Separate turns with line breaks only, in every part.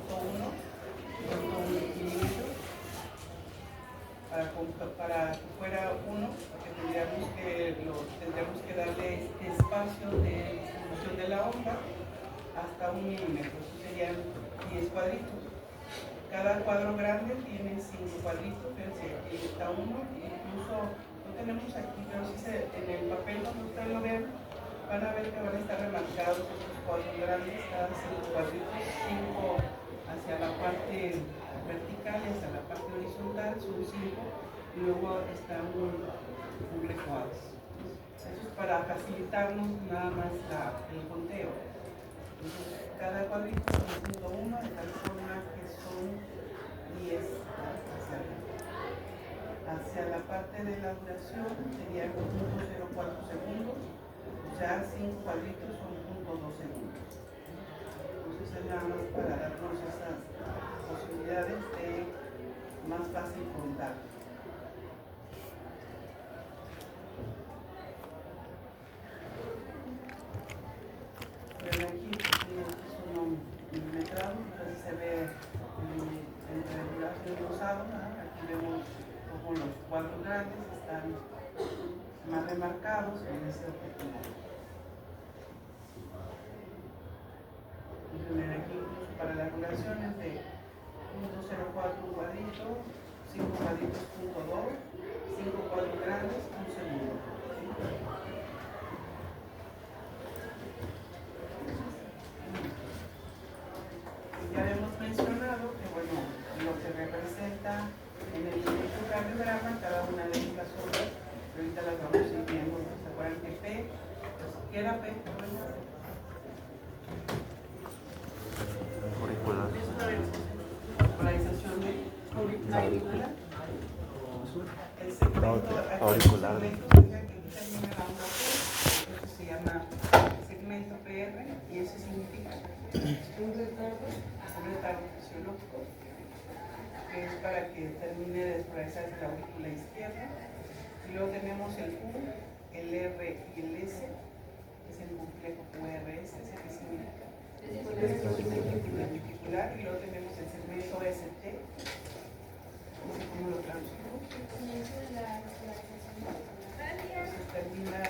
.1 milímetros. Para que fuera 1, porque tendríamos que darle este espacio de distribución de la onda hasta 1 milímetro. Eso serían 10 cuadritos. Cada cuadro grande tiene 5 cuadritos, fíjense, aquí está uno, incluso lo tenemos aquí, pero si en el papel cuando ustedes lo vean, van a ver que van a estar remarcados estos cuadros grandes, cada 5 cuadritos, 5 hacia la parte vertical y hacia la parte horizontal, son 5, y luego está un recuadro. Eso es para facilitarnos nada más el conteo. Entonces, cada cuadrito son .1, de tal forma que son 10 hacia la parte de la duración sería 0.04 segundos, o sea, 5 cuadritos son 0.2 segundos. Entonces es nada más para darnos esas posibilidades de más fácil contar. Pero aquí es uno milimetrado, entonces se ve entre el brazo y el rosado. Aquí vemos como los cuadros grandes están más remarcados en este objetivo. Entonces, aquí incluso para las duraciones de 0.04 cuadrito, 5 cuadritos, 0.2, 5 cuadros grandes, 1 segundo. Ya hemos mencionado que, bueno, lo que representa en el electrocardiograma cada una de estas obras, ahorita las vamos a ir viendo. ¿Se acuerdan que P? Pues, ¿qué era P?
Auricular.
Es una polarización de auricular. El segmento
Auricular.
que termina la onda P, eso se llama segmento PR, y eso significa un retardo fisiológico, que es para que termine de despolarizarse la aurícula izquierda. Y luego tenemos el U, el R y el S, que es el complejo QRS, ese que significa ventricular, y luego tenemos el segmento ST, no sé cómo lo traducimos. Entonces termina la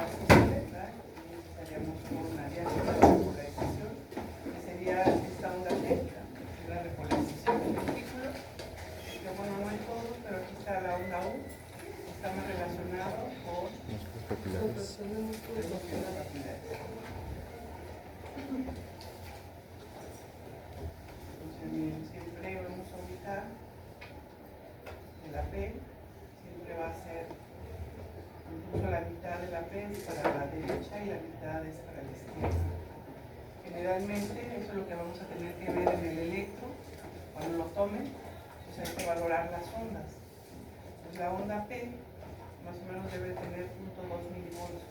fisiología, ¿verdad? Y estaríamos con una diáspora de repolarización, que sería esta onda técnica, la repolarización del ventrículo, que bueno, no hay todo, pero aquí está la onda U, está más relacionado con
Músculos papilares.
los papilares. Entonces, siempre vamos a ubicar que la P siempre va a ser incluso la mitad de la P es para la derecha y la mitad es para la izquierda. Generalmente eso es lo que vamos a tener que ver en el electro cuando lo tomen, pues hay que valorar las ondas. Pues la onda P más o menos debe tener 0.2 milivolts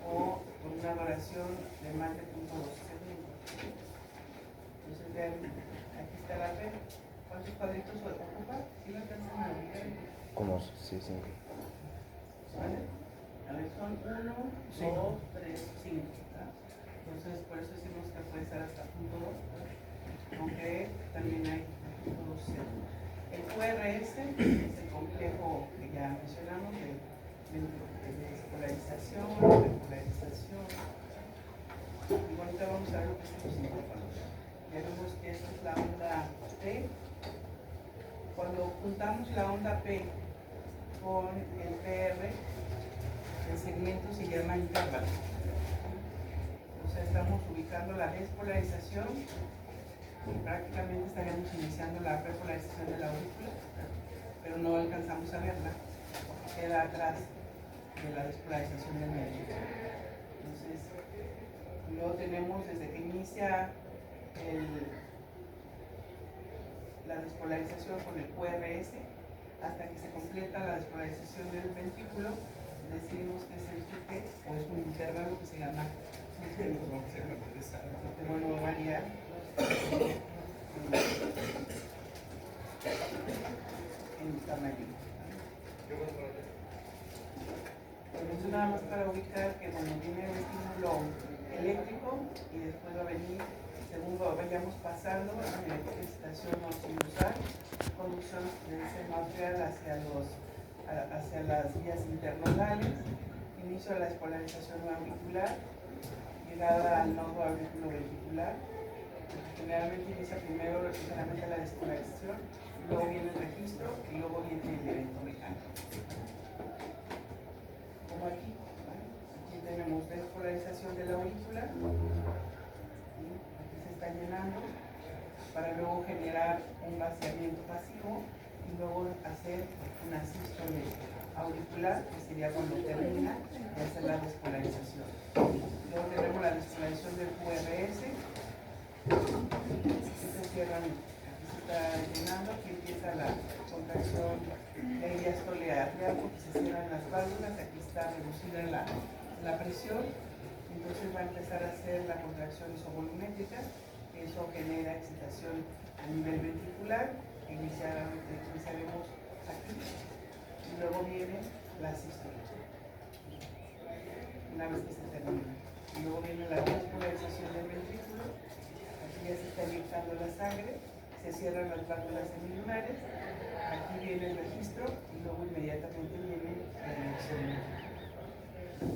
o con una duración de más de 0.2 segundos. Entonces vean, aquí está la P. ¿Cuántos cuadritos ocupa? ¿Sí lo alcanzan a ubicar?
Como sí, 5.
¿Vale? A ver, son 1, 2, 3, 5. Entonces, por eso decimos que puede estar hasta 0.2, aunque también hay 0.2. El QRS es el complejo que ya mencionamos de despolarización, repolarización. Y ahorita vamos a ver lo que son los sintófanos. Ya vemos que esta es la onda P. Cuando juntamos la onda P con el PR, el segmento se llama intervalo. O sea, estamos ubicando la despolarización y prácticamente estaríamos iniciando la repolarización de la aurícula, pero no alcanzamos a verla, queda atrás de la despolarización del medio. Entonces, luego tenemos desde que inicia la despolarización con el QRS hasta que se completa la despolarización del ventrículo, decidimos que es el QT o es un intervalo que se llama bueno, va a variar en tamaño. Entonces nada más para ubicar que cuando viene el estímulo eléctrico y después va a venir, según vayamos pasando, excitación no sinusal, conducción del seno arterial hacia las vías internodales, inicio de la despolarización auricular, llegada al nodo auriculoventricular. Generalmente inicia primero generalmente la despolarización, luego viene el registro y luego viene el evento mecánico. Como aquí, ¿vale? Aquí tenemos despolarización de la aurícula, aquí se está llenando para luego generar un vaciamiento pasivo y luego hacer una sístole auricular, que sería cuando termina de hacer la despolarización. Luego tenemos la despolarización del QRS. Aquí se cierran, aquí se está llenando, aquí empieza la contracción de diástole atrial porque se cierran las válvulas, aquí está reducida la presión, entonces va a empezar a hacer la contracción isovolumétrica, eso genera excitación a nivel ventricular, iniciaremos aquí, y luego viene la sístole, una vez que se termina, y luego viene la despolarización del ventrículo. Ya se está inyectando la sangre, se cierran las válvulas semilunares, aquí viene el registro y luego inmediatamente viene la inyección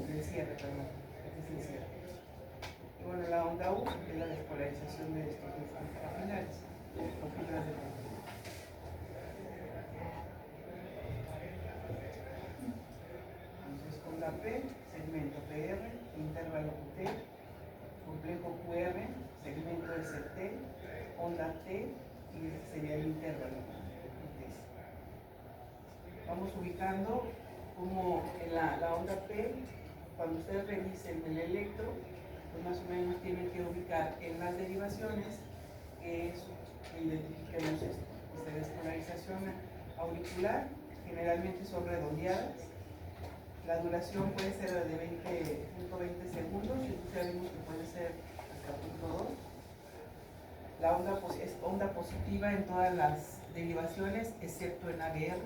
del cierre, perdón, aquí es el cierre. Y bueno, la onda U es la despolarización de estos capilares o fibras de contacto. Entonces, onda P, segmento PR, intervalo QT, complejo QR, segmento ST, onda T y ese sería el intervalo. Vamos ubicando como en la onda P, cuando ustedes revisen el electro, pues más o menos tienen que ubicar en las derivaciones, que es, identifiquemos esto, esta despolarización auricular, generalmente son redondeadas. La duración puede ser de 20 segundos, y ya vimos que puede ser hasta .2. La onda es onda positiva en todas las derivaciones, excepto en ABR.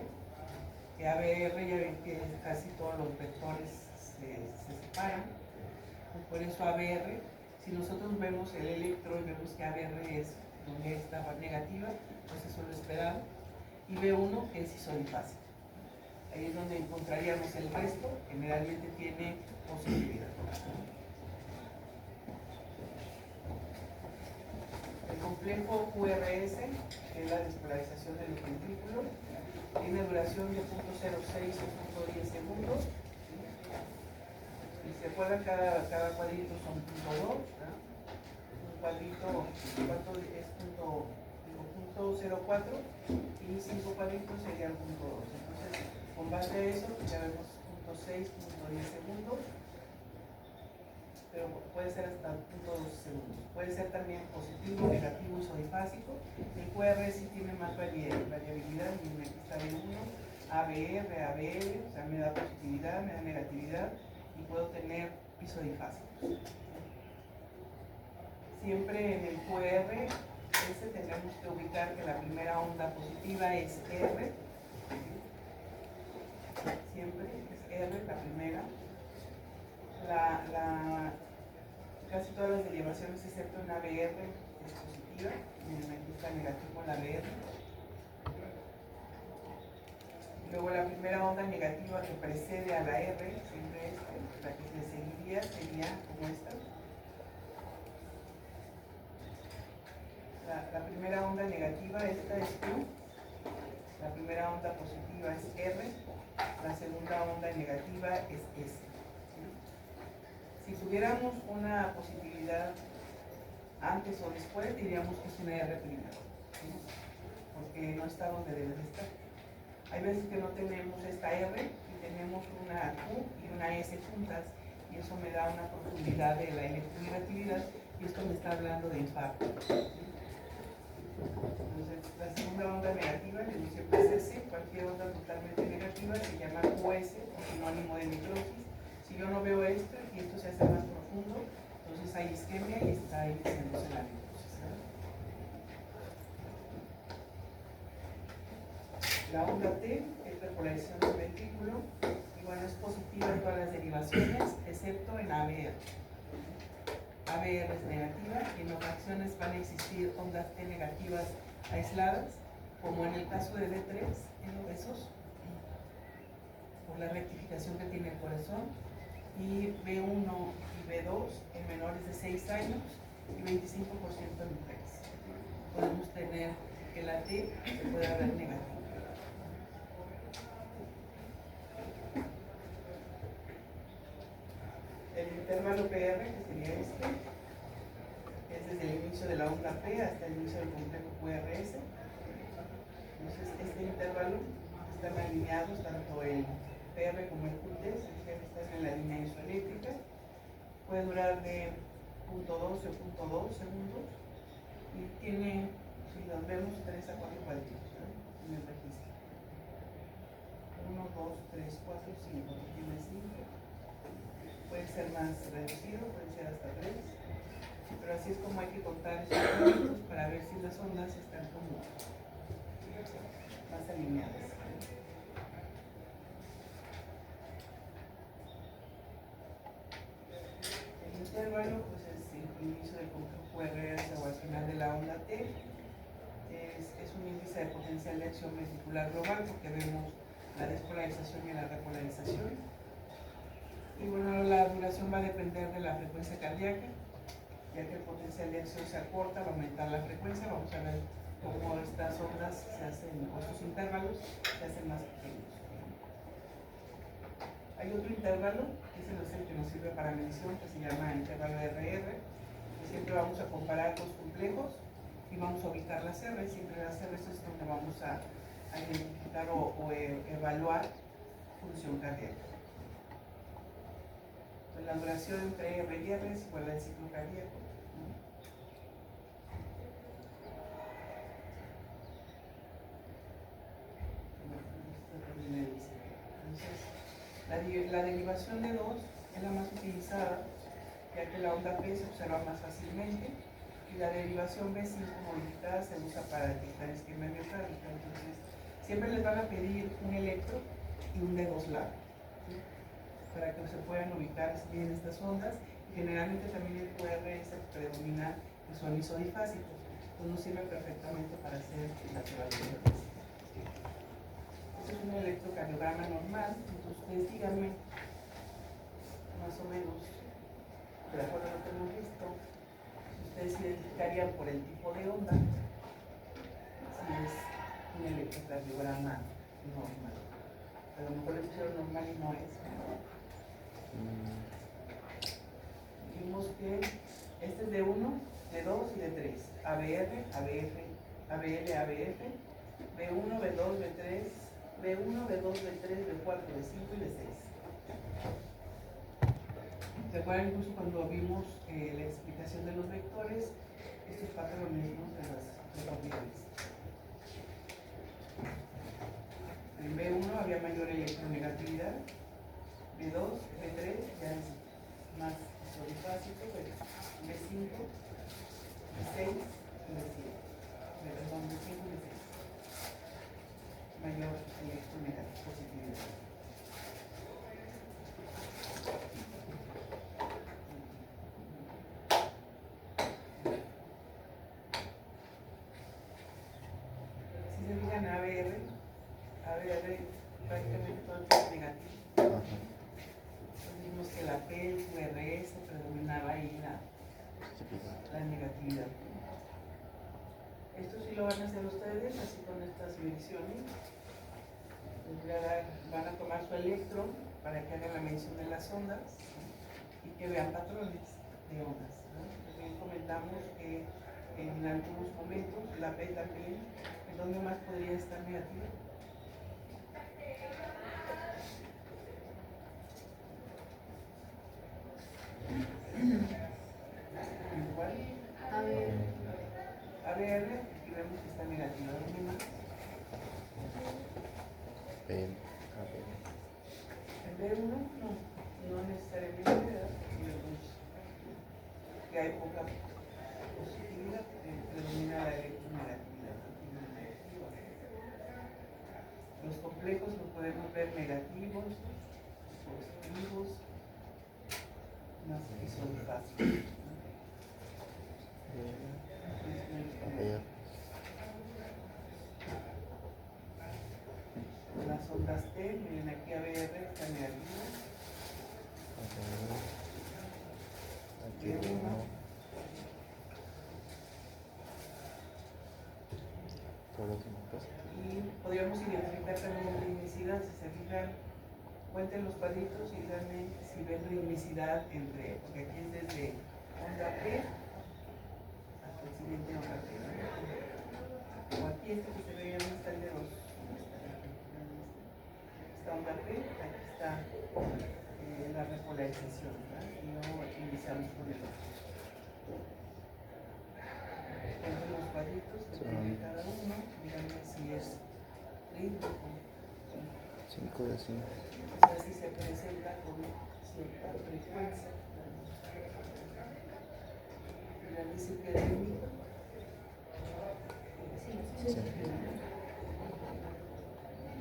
Que ABR ya ven que casi todos los vectores se separan. Por eso ABR, si nosotros vemos el electro y vemos que ABR es donde está negativa, pues eso es lo esperado. Y B1 que es isodifásico. Ahí es donde encontraríamos el resto, generalmente tiene positividad. El complejo QRS, que es la despolarización del ventrículo, tiene duración de 0.06 o 0.10 segundos. Y se acuerdan, cada cuadrito son 0.2, ¿no? Un cuadrito, ¿cuánto es? 0.04 y 5 cuadritos serían 0.2. Entonces, con base a eso, ya vemos 0.6, 0.10 segundos, pero puede ser hasta 0.2 segundos. Puede ser también positivo, negativo, isodifásico. El QR sí tiene más variabilidad, y aquí está B1, ABR, ABL, o sea, me da positividad, me da negatividad, y puedo tener isodifásicos. Siempre en el QR, tenemos que ubicar que la primera onda positiva es R, siempre es R la primera. Casi todas las derivaciones excepto en ABR es positiva, miren aquí está negativo la ABR. Luego la primera onda negativa que precede a la R, siempre la que le seguiría sería como esta. La primera onda negativa, esta es Q, la primera onda positiva es R, la segunda onda negativa es S. Si tuviéramos una positividad antes o después, diríamos que es una R primero, ¿sí? Porque no está donde debe de estar. Hay veces que no tenemos esta R y tenemos una Q y una S juntas, y eso me da una profundidad de la electronegatividad, y esto me está hablando de infarto. Entonces, la segunda onda negativa, que siempre es S, cualquier onda totalmente negativa se llama QS, o sinónimo de necrosis. Si yo no veo esto y esto se hace más profundo, entonces hay isquemia y está iniciándose la necrosis. La onda T es perforación del ventrículo, y bueno, es positiva en todas las derivaciones, excepto en ABR. ABR es negativa y en ocasiones van a existir ondas T negativas aisladas, como en el caso de D3 en obesos, por la rectificación que tiene el corazón, y B1 y B2 en menores de 6 años y 25% en mujeres. Podemos tener que la T se pueda ver negativa. El intervalo PR, que sería este, es desde el inicio de la onda P hasta el inicio del complejo QRS. Entonces, este intervalo están alineados tanto el PR como el QT, están en la línea isoeléctrica. Puede durar de 0.12 o 0.2 segundos y tiene, si los vemos, 3 a 4 cuadritos en el registro. 1, 2, 3, 4, 5. Tiene 5. Puede ser más reducido, puede ser hasta 3. Pero así es como hay que contar esos cuadritos para ver si las ondas están como más alineadas. El intervalo pues es el inicio del complejo QRS o al final de la onda T. Es un índice de potencial de acción ventricular global porque vemos la despolarización y la repolarización. Y bueno, la duración va a depender de la frecuencia cardíaca, ya que el potencial de acción se acorta al aumentar la frecuencia. Vamos a ver cómo estas ondas se hacen, o estos intervalos se hacen más pequeños. Hay otro intervalo, que es el que nos sirve para medición, que se llama intervalo RR, que siempre vamos a comparar dos complejos y vamos a ubicar las R. Siempre las R es donde vamos a identificar o evaluar función cardíaca. Entonces, la duración entre R y R es igual al ciclo cardíaco. Entonces, la derivación de 2 es la más utilizada, ya que la onda P se observa más fácilmente, y la derivación B5 modificada se usa para detectar isquemia miocárdica. Entonces, siempre les van a pedir un electro y un D2 largo, ¿sí? Para que se puedan ubicar bien estas ondas. Y generalmente también el QRS predomina que son isodifásicos, entonces nos sirve perfectamente para hacer las evaluaciones. Este es un electrocardiograma normal, entonces ustedes díganme más o menos, de acuerdo a lo que hemos visto, ustedes identificarían por el tipo de onda si es un electrocardiograma normal. A lo mejor le pusieron normal y no es. Vimos que este es de 1, de 2 y de 3. ABR, ABF, ABL, ABF, B1, B2, B3, B1, B2, B3, B4, B5 y B6. ¿Se acuerdan incluso cuando vimos la explicación de los vectores? Estos patrones, ¿no?, de las propiedades. En B1 había mayor electronegatividad, B2, B3 ya es más isodifásico, B5, B6 y B7. Perdón, B5 y B6. Mayor electronegatividad. Si se fijan ABR prácticamente todo es negativo. Vimos que la P, el QRS predominaba ahí la negatividad. Esto sí lo van a hacer ustedes, así con estas mediciones. Van a tomar su electro para que hagan la medición de las ondas y que vean patrones de ondas, ¿no? También comentamos que en algunos momentos la P también, ¿en dónde más podría estar negativa? Igual. ABR, y vemos que está negativa. ¿Dónde más?
El
B1 no necesariamente, ¿verdad? Que hay poca positividad, predomina la electronegatividad. Los complejos los podemos ver negativos, positivos, más isodifásicos.
Allá.
Las ondas T, miren aquí ABR está negativo.
Aquí uno. Todos los mapas.
Y podríamos identificar también la ritmicidad, si se fijan, cuenten los cuadritos y díganme si ven ritmicidad entre, porque aquí es desde onda P hasta el siguiente onda P. O aquí este que se veía más tarde los. Esta onda P, aquí está la repolarización, ¿verdad? Y luego iniciamos con el otro. Cuenten los cuadritos que tiene cada uno, díganme si es rítmico.
5 de 5.
O sea, si se presenta con cierta frecuencia. Mira, dice que es rítmico.
Sí.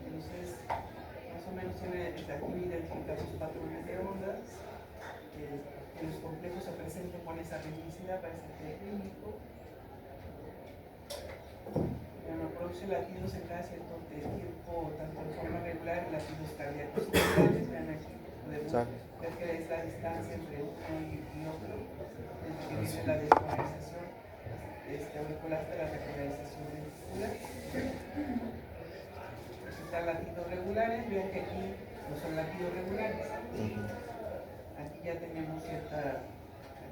Entonces, más o menos tiene aquí identificar sus patrones de ondas. Que los complejos se presenten con esa ritmicidad, parece que es rítmico. Bueno, produce latidos en cada cierto tiempo, tanto en forma regular y latidos cardíacos regulares. Vean aquí, podemos ver que es la distancia entre uno y otro, desde que viene la despolarización auricular hasta la repolarización ventricular. Están latidos regulares, vean que aquí no son latidos regulares. Aquí ya tenemos cierta,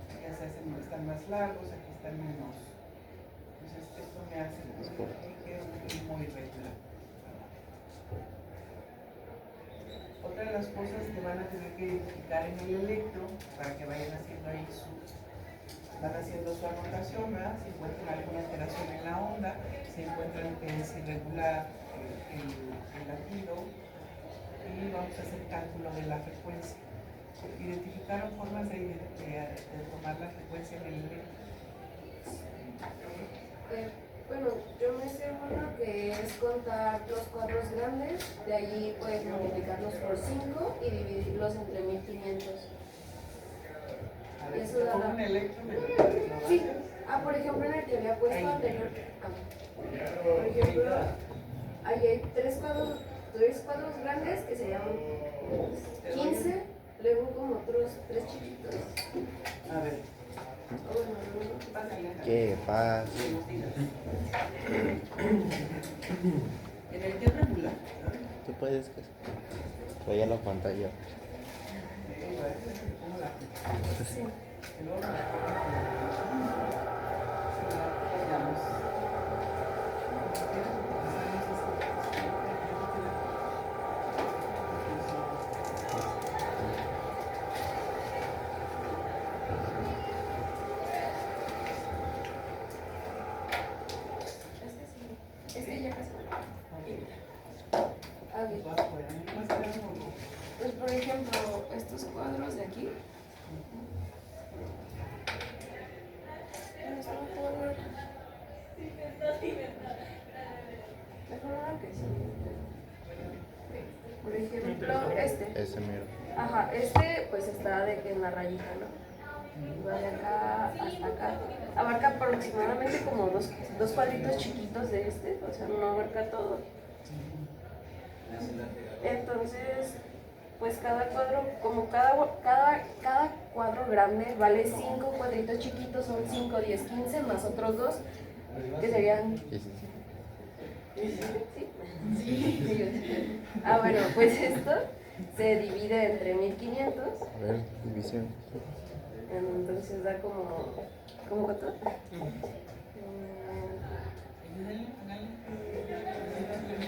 aquí ya se hacen, están más largos, aquí están menos. Entonces esto me hace que es un ritmo irregular. Otra de las cosas que van a tener que identificar en el electro, para que vayan haciendo ahí van haciendo su anotación, ¿verdad? Si encuentran alguna alteración en la onda, si encuentran que es irregular el latido, y vamos a hacer cálculo de la frecuencia. Identificaron formas de tomar la frecuencia en el electro.
Bueno, yo me sé uno que es contar los cuadros grandes, de allí puedes multiplicarlos por 5 y dividirlos entre 1500.
A ver,
Eso da
un electro.
Sí, por ejemplo, en el que había puesto anterior. Por ejemplo, ahí hay tres cuadros grandes que serían 15, luego como otros 3 chiquitos.
A ver.
¿Qué pasa?
En el que es regular.
Tú puedes que vaya a la pantalla.
Sí. Este ya casi. A ver. Pues por ejemplo, estos cuadros de aquí. Por ejemplo, este.
Ese miro.
Ajá, este pues está en la rayita, ¿no? Va de acá hasta acá. Abarca aproximadamente como dos cuadritos chiquitos de este, o sea, no abarca todo. Entonces, pues cada cuadro, como cada cuadro grande vale 5 cuadritos chiquitos, son 5, 10, 15, más otros 2, que serían... ¿Sí? Bueno, pues esto se divide entre 1500.
A ver, división.
Entonces da como ¿cuánto?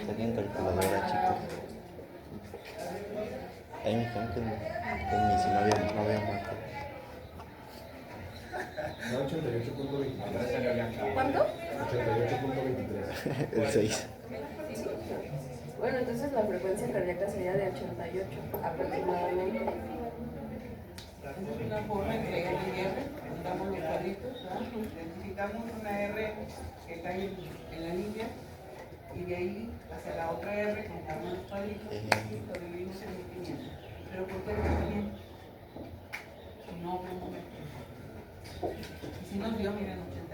Saquen calculadora, chicos. Ahí me dijeron que en mi si no había marca.
88.23.
¿Cuánto?
88.23.
El 6.
Bueno, entonces la frecuencia cardíaca sería de 88 aproximadamente.
Es una forma de leer el R, damos los cuadritos, identificamos una R que cae en la línea y de ahí hacia la otra R contamos los cuadritos y lo dividimos en 1500. ¿Pero por qué 1500? Si no, un momento. Y si nos dio, miren, 88.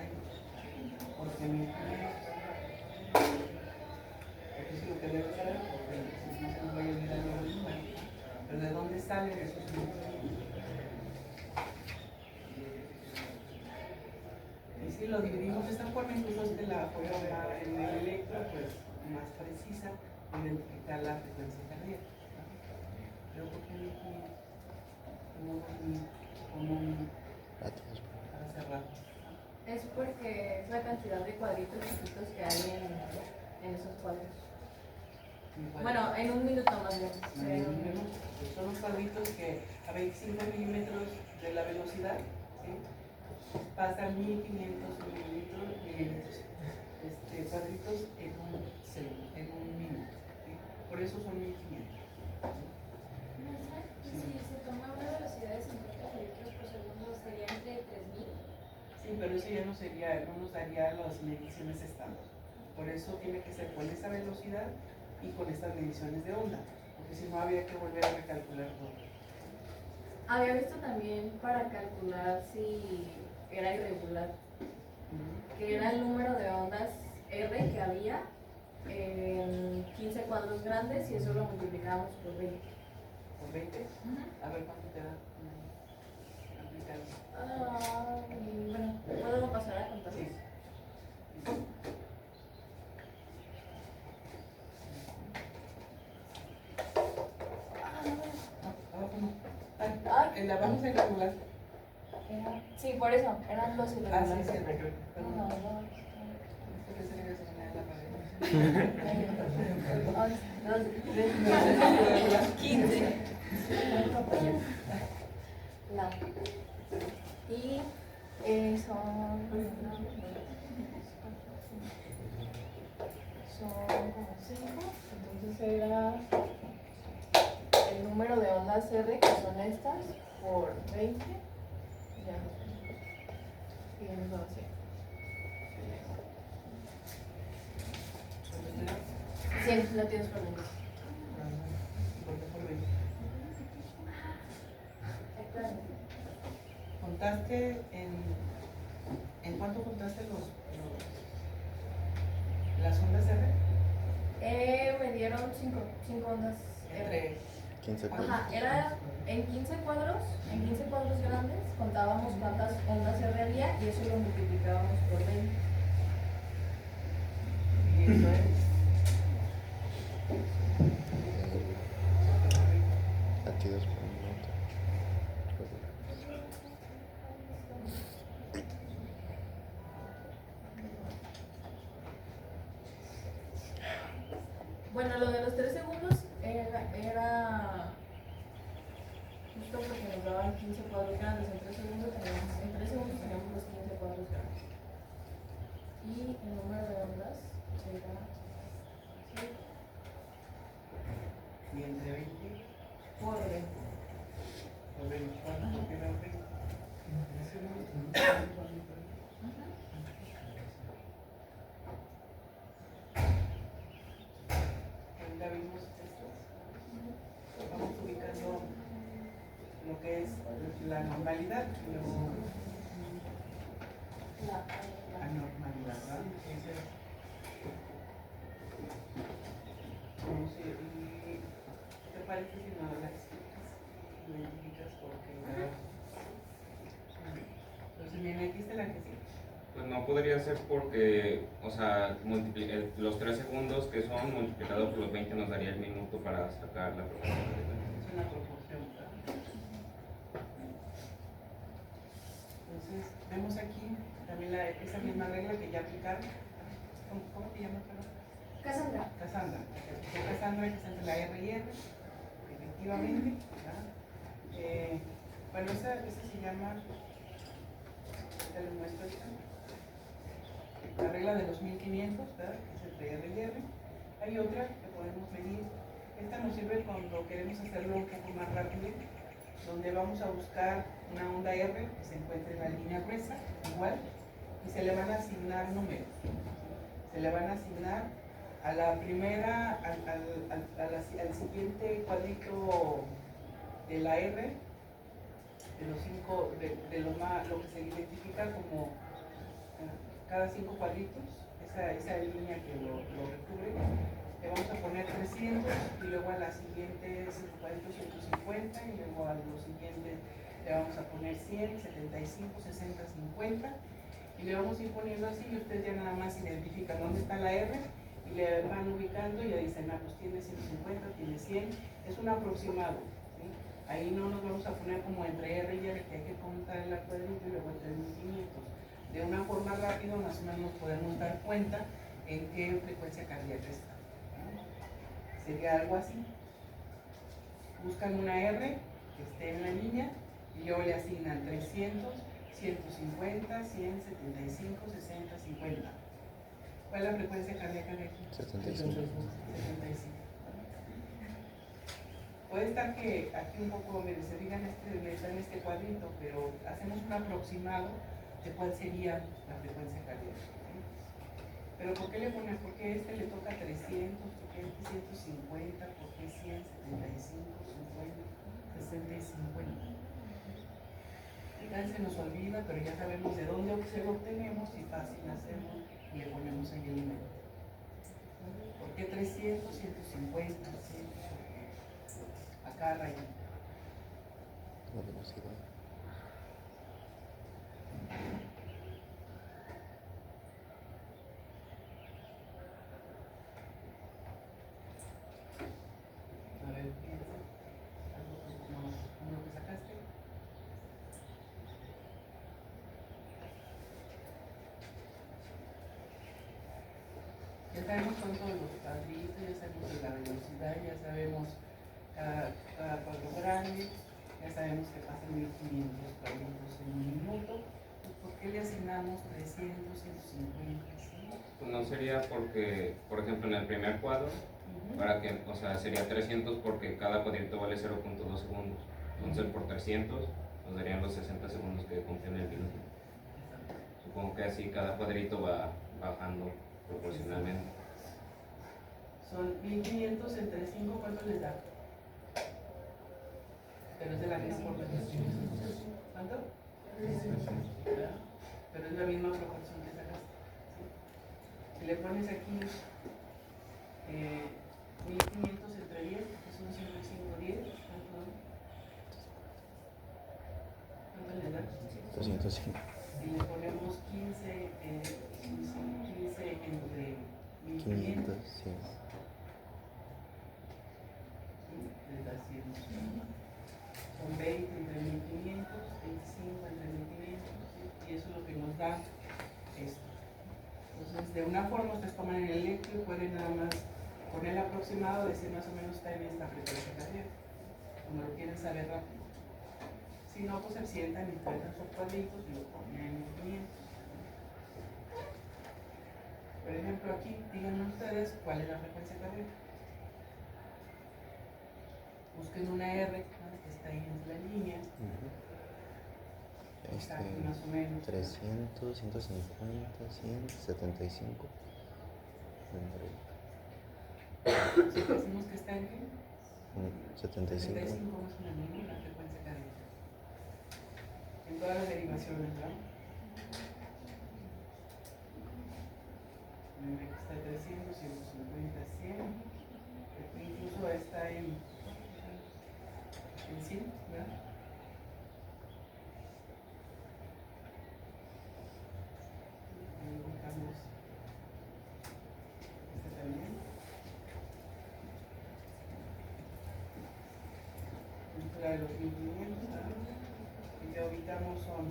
lo dividimos de esta forma, incluso la puedo ver en el electro, pues más precisa, identificar la frecuencia cardíaca. Pero porque como un para cerrar.
Es porque es la cantidad de cuadritos chiquitos que hay en esos cuadros. Bueno, en un minuto más bien.
Son los cuadritos que a 25 milímetros de la velocidad, ¿sí? Pasan 1500 milímetros cuadritos en un segundo, en un minuto. ¿Sí? Por eso son 1500.
Si se toma una velocidad de 50 litros por segundo, sería entre 3000.
Sí, pero eso ya no nos daría las mediciones estándar. Por eso tiene que ser con esa velocidad y con estas mediciones de onda, porque si no había que volver a recalcular todo.
Había visto también para calcular si era irregular, que era el número de ondas R que había en 15 cuadros grandes y eso lo multiplicábamos por 20.
¿Por 20? A ver cuánto te da.
Bueno, puedo pasar a contar.
Sí. La vamos a irregular.
Sí, por eso, eran los
Ah,
irregulares.
sí, sí, recuerdo.
Y son como 5, entonces era el número de ondas R, que son estas, por 20, ya, y entonces, sí, lo tienes por 20.
¿Contaste en cuánto contaste las ondas R?
Me dieron 5 ondas R.
Entre
15 cuadros.
Ajá, era en 15 cuadros grandes, contábamos cuántas ondas R había y eso lo multiplicábamos por 20.
y eso es
Latidos por minuto.
Bueno, lo de los 3 segundos era justo porque nos daban 15 cuadros grandes. En 3 segundos teníamos los 15 cuadros grandes. Y el número de ondas era 7
y entre 20
por 20.
por 20. ¿Cuánto queda 20? Ya vimos estos. Vamos ubicando lo que es la normalidad y luego anormalidad, ¿verdad? Entonces, ¿qué te parece si no la explicas? Lo identificas porque entonces bien, aquí está la que sí.
Pues no podría ser porque, o sea, los 3 segundos que son multiplicado por los 20 nos daría el minuto para sacar la proporción.
Es una proporción, ¿verdad? Entonces, vemos aquí también esa misma regla que ya aplicaron. ¿Cómo te llamas, perdón?
Cassandra.
Cassandra. Cassandra, que está entre la R y R, efectivamente, ¿verdad? Bueno, esa se llama, te lo muestro ahorita, la regla de los 1500, ¿verdad? Que es entre R y R. Hay otra que podemos medir. Esta nos sirve cuando queremos hacerlo un poco más rápido, donde vamos a buscar una onda R que se encuentre en la línea gruesa, igual, y se le van a asignar números. Se le van a asignar a la primera, al siguiente cuadrito de la R, de los 5, de lo que se identifica como cada 5 cuadritos, esa línea que lo recubre, le vamos a poner 300 y luego a la siguiente 5 cuadritos 150 y luego a los siguientes le vamos a poner 100, 75, 60, 50 Y le vamos a ir poniendo así y ustedes ya nada más identifican dónde está la R y le van ubicando y ya dicen, pues tiene 150, tiene 100, es un aproximado. ¿Sí? Ahí no nos vamos a poner como entre R y R que hay que contar el cuadrito y luego entre 1500. De una forma rápida más o menos podemos dar cuenta en qué frecuencia cardíaca está. ¿Sí? Sería algo así. Buscan una R que esté en la línea y luego le asignan 300, 150, 100, 75, 60, 50. ¿Cuál es la frecuencia cardíaca de aquí?
75.
75. Puede estar que aquí un poco, mire, se digan está en este cuadrito, pero hacemos un aproximado de cuál sería la frecuencia cardíaca. ¿Sí? Pero ¿por qué le ponen? ¿Por qué este le toca 300? ¿Por qué este 150? ¿Por qué 100, 75, 50, 60 y 50? Se nos olvida, pero ya sabemos de dónde se lo obtenemos y fácil hacemos y le ponemos en el email. ¿Por qué 300, 150, 100? Acá rayón.
La velocidad.
A ver, piensa. Algo como lo que sacaste. Ya sabemos cuánto de los cuadritos, ya sabemos de la velocidad, ya sabemos cada cuadro grande, ya sabemos que pasan 1500 cuadritos en un minuto. ¿Por qué le asignamos 300, 150? ¿Sí?
Pues no sería porque, por ejemplo, en el primer cuadro, para que, o sea, sería 300 porque cada cuadrito vale 0.2 segundos. Entonces por 300 nos darían los 60 segundos que contiene el minuto. Supongo que así cada cuadrito va bajando proporcionalmente.
Son 1500 entre 5, ¿cuánto les da? Pero es de la misma proporción. ¿Cuánto? Pero es la misma proporción que sacaste. ¿Sí? Si le pones aquí 1500 entre 10, que son 105, 10, ¿cuánto le da?
205.
Si le ponemos 15 entre 1500,
500, 100.
les da 100. Son 20 entre 1500, 25 entre 1500, ¿sí? Y eso es lo que nos da esto. Entonces, de una forma, ustedes toman el electro y pueden nada más con el aproximado decir más o menos está en esta frecuencia cardíaca, como lo quieren saber rápido. Si no, pues se sientan y cuentan sus cuadritos y lo ponen en 1500. Por ejemplo, aquí, díganme ustedes cuál es la frecuencia cardíaca. Busquen una R, ¿no?, que está ahí en la línea. Está aquí más o menos.
300, 150, 100, 75.
Si decimos que está en qué?
75.
75 más o menos, ¿no?, la frecuencia cardíaca. En todas las derivaciones, ¿no? Está 300, 150, 100. Incluso está en 100, ¿verdad? Ahí buscamos este también. La de los 1500, ¿verdad? Y ya ubicamos son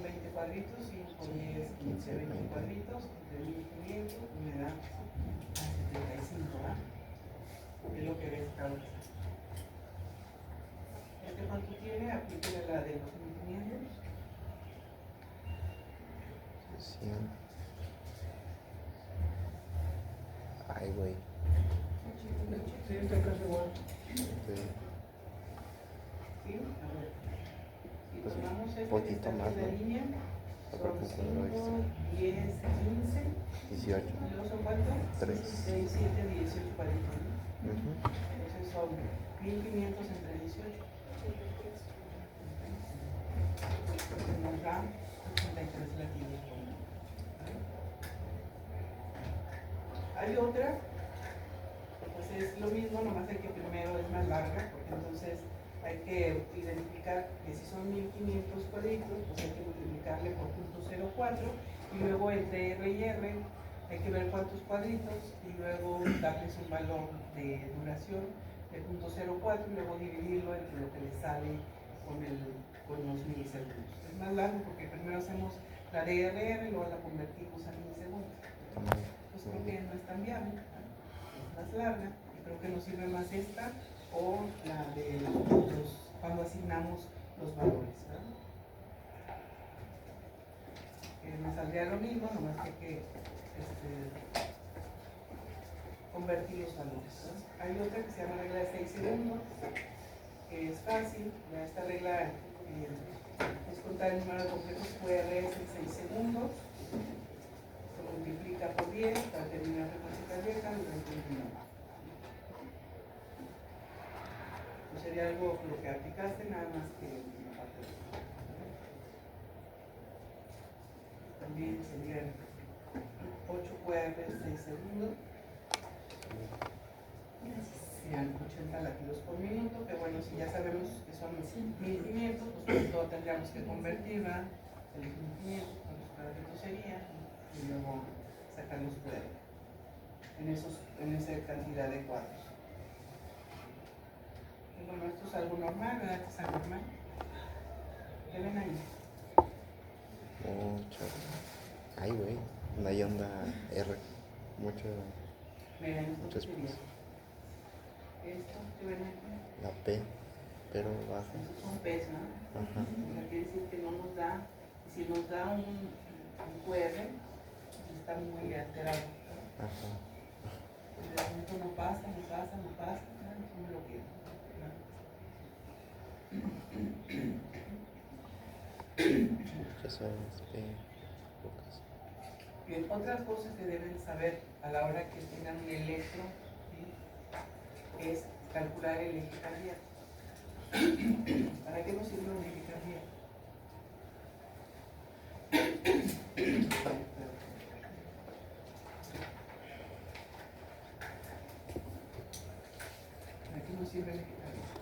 20 cuadritos, 5, 10, 15, 20 cuadritos, entre 1500 me da 75, ¿verdad? Es lo que ves ahora. Este cuánto tiene, aplíquele la de los 1500.
100. Ay, güey.
Sí, está casi igual.
Sí.
¿Sí? A ver. Si
Pues
tomamos este
poquito
que está aquí
más,
en la
¿no?
línea,
Aparte
son
un cuadro
5, 10, 15,
18.
¿y luego son cuánto?
3.
6, 7, 18 cuadritos, ¿no?
Ujú.
Entonces son 1500 entre 18. Entonces nos da 83 latidos por minuto. Hay otra, pues es lo mismo, nomás el que primero es más larga, porque entonces hay que identificar que si son 1500 cuadritos, pues hay que multiplicarle por .04 y luego entre R y R hay que ver cuántos cuadritos y luego darles un valor de duración de .04 y luego dividirlo entre lo que le sale con los milisegundos. Es más largo porque primero hacemos la de RR y luego la convertimos a milisegundos. Pues creo que no es tan viable, ¿no? Es más larga y creo que nos sirve más esta o la de cuando asignamos los valores, ¿verdad? Me saldría lo mismo, nomás que hay que convertir los valores, ¿no? Hay otra que se llama regla de 6 segundos, que es fácil. Esta regla es contar el número de completos QRS en 6 segundos, se multiplica por 10 para terminar la frecuencia cardíaca durante un minuto. Pues sería algo lo que aplicaste, nada más que una parte de esto. También serían 8 QRS en 6 segundos. Serían 80 latidos por minuto, que bueno, si ya sabemos que son 1500, pues todo tendríamos que convertirla, el 1500, cuántos cuadraditos sería, y luego sacar los QRS en esa cantidad de cuadros. Y bueno, esto es algo normal, ¿verdad? Es algo normal. ¿Qué ven ahí?
Mucho. Ay, güey. Una onda R. Mucho.
Miren, esto
Muchas
sería.
cosas.
Esto, ¿qué ven aquí?
La P, pero baja.
Estos son P's, ¿no?
Ajá.
O sea, quiere decir que no nos da, si nos da un QR, pues está muy alterado, ¿no?
Ajá.
De momento no pasa, ¿no? Es un bloqueo,
Muchas horas, P, pocas.
Bien, otras cosas que deben saber a la hora que tengan un electro, ¿sí? Es calcular el eje cardíaco. ¿Para qué nos sirve un eje cardíaco? ¿Para qué nos sirve el eje cardíaco?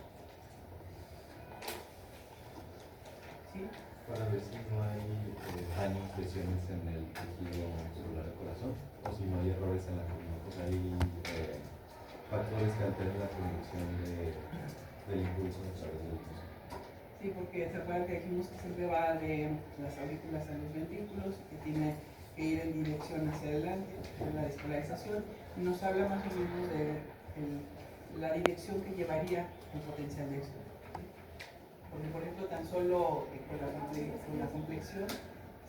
¿Sí?
Para ver si no hay daños, lesiones en el tejido celular del corazón o si no hay errores en la columna, pues hay factores que alteren la conducción del impulso a través del pulso.
Sí, porque se acuerdan que dijimos que siempre va de las aurículas a los ventrículos y que tiene que ir en dirección hacia adelante, en la despolarización, y nos habla más o menos de la dirección que llevaría el potencial de esto. Porque, por ejemplo, tan solo con la complexión,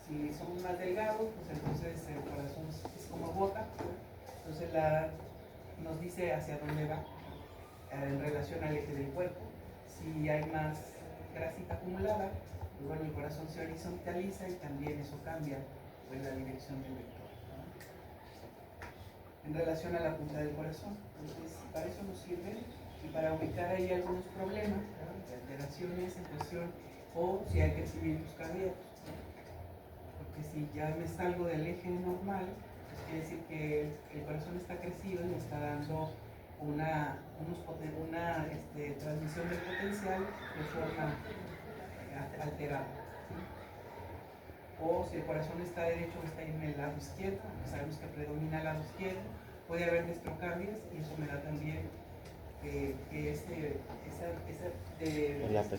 si somos más delgados, pues entonces el corazón es como bota, entonces nos dice hacia dónde va en relación al eje del cuerpo. Si hay más grasita acumulada, pues bueno, el corazón se horizontaliza y también eso cambia pues, la dirección del vector, ¿no? En relación a la punta del corazón. Entonces, para eso nos sirve y para ubicar ahí algunos problemas, ¿no? De alteraciones en cuestión o si hay crecimientos cardíacos, ¿no? Porque si ya me salgo del eje normal, pues quiere decir que el corazón está crecido y me está dando una transmisión del potencial de forma alterada, ¿sí? O si el corazón está derecho o está en el lado izquierdo, pues sabemos que predomina el lado izquierdo, puede haber destrocardias y eso me da también que ese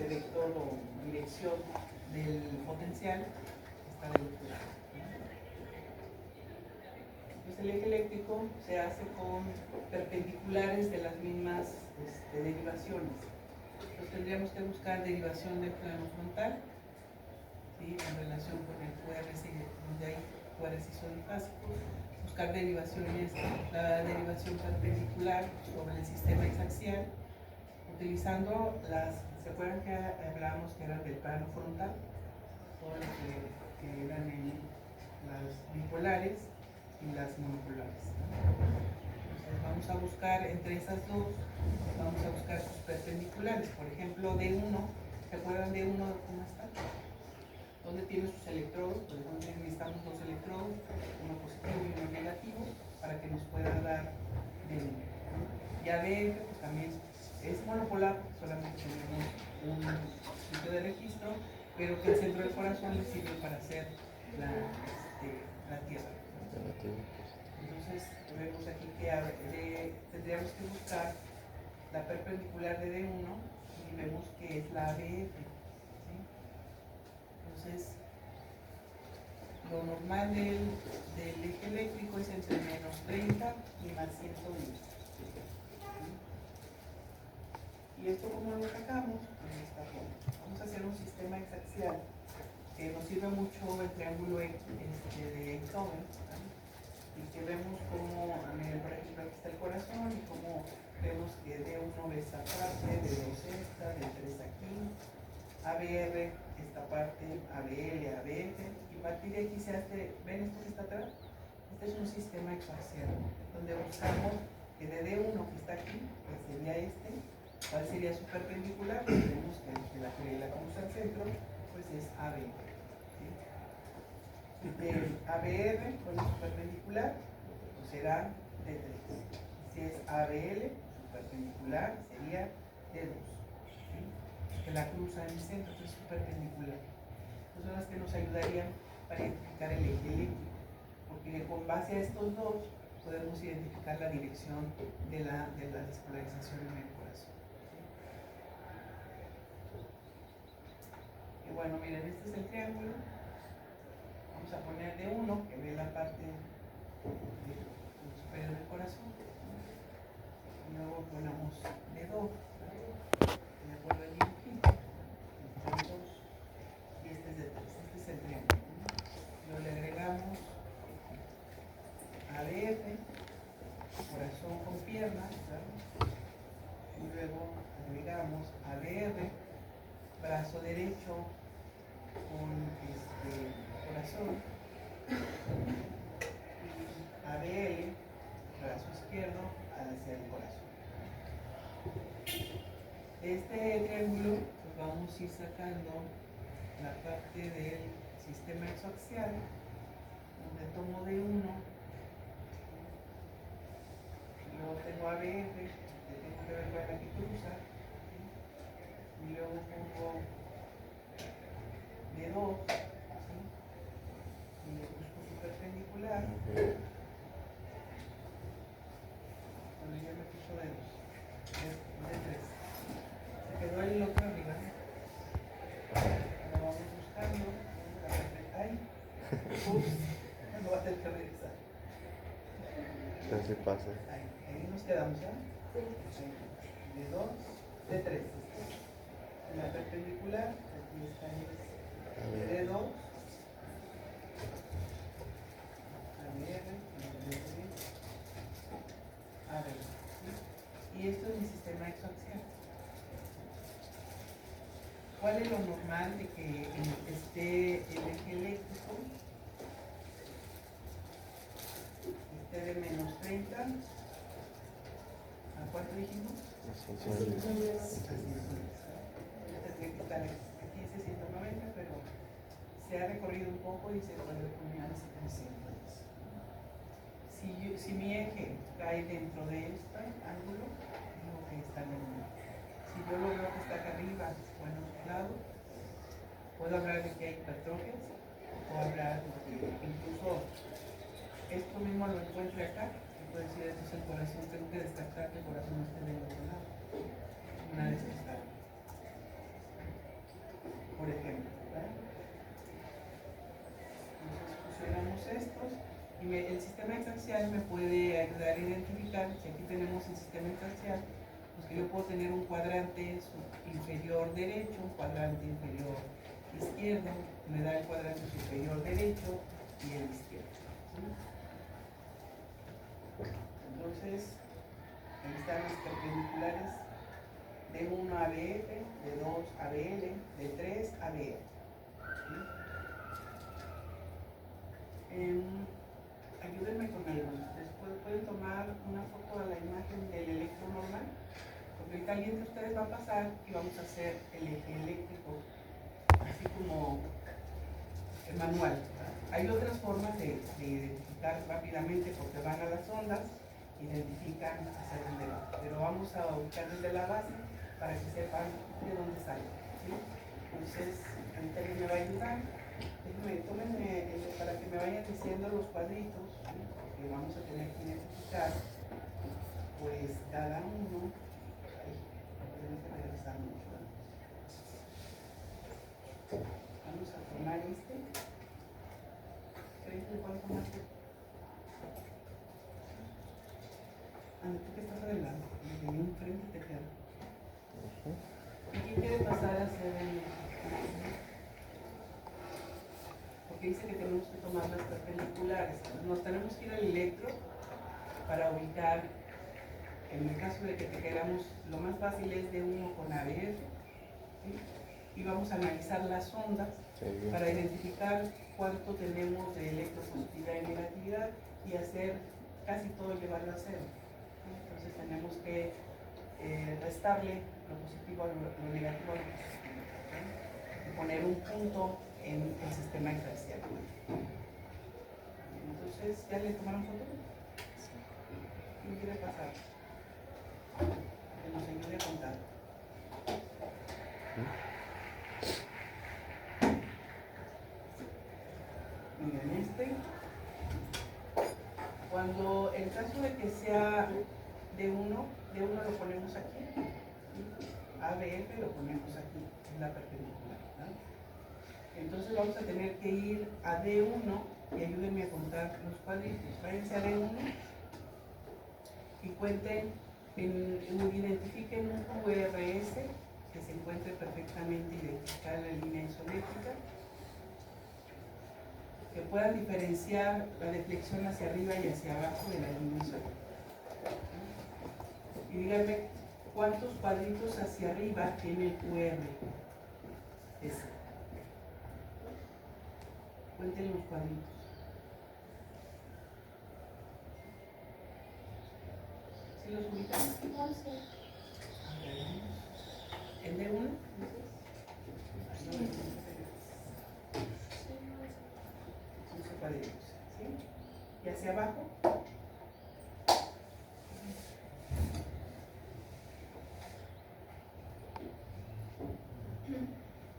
vector o dirección del potencial está del otro lado, ¿sí? Pues el eje eléctrico se hace con perpendiculares de las mismas derivaciones. Entonces tendríamos que buscar derivación del plano frontal, ¿sí? En relación con el QRS, donde hay QRS isodifásicos, buscar derivaciones, la derivación perpendicular sobre el sistema hexaxial, utilizando ¿se acuerdan que hablábamos que eran del plano frontal? Todo lo que eran en las bipolares y las monopolares, ¿no? Entonces vamos a buscar entre esas dos, vamos a buscar sus perpendiculares. Por ejemplo, D1, ¿se acuerdan de D1 cómo está? ¿Dónde tiene sus electrodos? Pues donde necesitamos dos electrodos, uno positivo y uno negativo, para que nos pueda dar D1, ¿no? Ya DF, pues también es monopolar, solamente tenemos un sitio de registro, pero que el centro del corazón le sirve para hacer la tierra. Entonces, vemos aquí que tendríamos que buscar la perpendicular de D1 y vemos que es la ABF. ¿Sí? Entonces, lo normal del eje eléctrico es entre menos 30 y más 120. ¿Sí? ¿Y esto cómo lo sacamos? Pues de esta forma. Vamos a hacer un sistema hexaxial que nos sirve mucho el triángulo de Einthoven, ¿sí? Y que vemos como, por ejemplo, aquí está el corazón y como vemos que D1 ve esta parte, D2 esta, D3 aquí, ABR esta parte, ABL, ABF, y a partir de aquí se hace, ¿ven esto que está atrás? Este es un sistema hexaxial, donde buscamos que de D1 que está aquí, que sería este, ¿cuál sería su perpendicular? Vemos que la que la cruz al centro, pues es ABR. ¿Sí? Del ABR con su perpendicular, pues será D3. Si es ABL, su perpendicular sería D2. ¿Sí? Que la cruza en el centro, que es su perpendicular. Estas son las que nos ayudarían para identificar el eje eléctrico, porque con base a estos dos podemos identificar la dirección de la despolarización en el corazón. ¿Sí? Y bueno, miren, este es el triángulo. Vamos a poner D1, que ve la parte superior del corazón. Y luego ponemos D2, de acuerdo al dibujito. D2, y este es D3, este es el triángulo. Luego le agregamos ABF, corazón con piernas, ¿verdad? Y luego agregamos ABR, brazo derecho con corazón, y ABL, brazo izquierdo hacia el corazón. De este triángulo pues vamos a ir sacando la parte del sistema hexoaxial, donde tomo D1, y luego tengo ABF, que tengo que ver la que cruza, ¿sí? Y luego pongo D2, ¿sí? Y le busco su perpendicular. Bueno, ya me puso D2, D3. Se quedó el otro arriba. Lo vamos buscando. ¡Ay! ¡Ups! No va a tener que regresar.
Así pasa.
Ahí nos quedamos, ¿eh? D2, D3. La perpendicular, aquí está D2, ABR, y esto es mi sistema hexoaxial. ¿Cuál es lo normal de que esté el eje eléctrico? Esté de menos 30. ¿A cuánto dijimos? Tendría que estar aquí ese 190, pero se ha recorrido un poco y se puede poner a ese 300. Si mi eje cae dentro de este ángulo, digo que está en el medio. Si yo lo veo que está acá arriba o en otro lado, puedo hablar de que hay hipertrofias o hablar de que incluso esto mismo lo encuentre acá. Puedo decir, esto es el corazón, tengo que descartar que el corazón no esté del otro lado. Una vez que está, por ejemplo, ¿verdad? Entonces fusionamos estos y el sistema hexaxial me puede ayudar a identificar, si aquí tenemos el sistema hexaxial, pues que yo puedo tener un cuadrante inferior derecho, un cuadrante inferior izquierdo, me da el cuadrante superior derecho y el izquierdo. ¿Sí? Entonces, ahí están las perpendiculares D1 ABF, D2 ABL, D3 ABR. ¿Sí? Ayúdenme con algo. Después pueden tomar una foto de la imagen del electro normal, porque ahorita alguien de ustedes va a pasar y vamos a hacer el eje eléctrico, así como manual. Hay otras formas de identificar rápidamente porque van a las ondas, identifican hacia dónde va. Pero vamos a ubicar desde la base para que sepan de dónde sale. ¿Sí? Entonces, ahorita alguien me va a ayudar. Tómenme para que me vayan diciendo los cuadritos, ¿sí? Que vamos a tener que identificar, pues cada uno. Tenemos que regresar mucho, ¿no? Vamos a tomar este. ¿Creen que le puedo tomar este? Tú que estás adelante, y enfrente te queda. ¿Y quién quiere pasar a hacer el? Porque dice que tenemos que tomar las perpendiculares. Nos tenemos que ir al electro para ubicar, en el caso de que te queramos, lo más fácil es de uno con ABF, ¿sí? Y vamos a analizar las ondas para identificar cuánto tenemos de electropositividad y negatividad y hacer casi todo llevarlo a cero. Entonces tenemos que restarle lo positivo a lo negativo a lo positivo, ¿sí? Y poner un punto en el sistema diferencial. Entonces, ¿ya le tomaron foto? ¿Quién quiere pasar? Que nos ayude a contar. Miren, cuando en caso de que sea de uno lo ponemos aquí, ¿sí? ABF lo ponemos aquí, en la perpendicular, ¿no? Entonces vamos a tener que ir a D1 y ayúdenme a contar los cuadritos. Váyanse a D1 y cuenten, identifiquen un QRS que se encuentre perfectamente identificada en la línea isométrica, que puedan diferenciar la deflexión hacia arriba y hacia abajo de la línea isométrica. Y díganme cuántos cuadritos hacia arriba tiene el QR. Cuenten los cuadritos. ¿Sí los ubican?
11.
¿En D1?
Sí.
11 cuadritos. ¿Sí? ¿Y hacia abajo?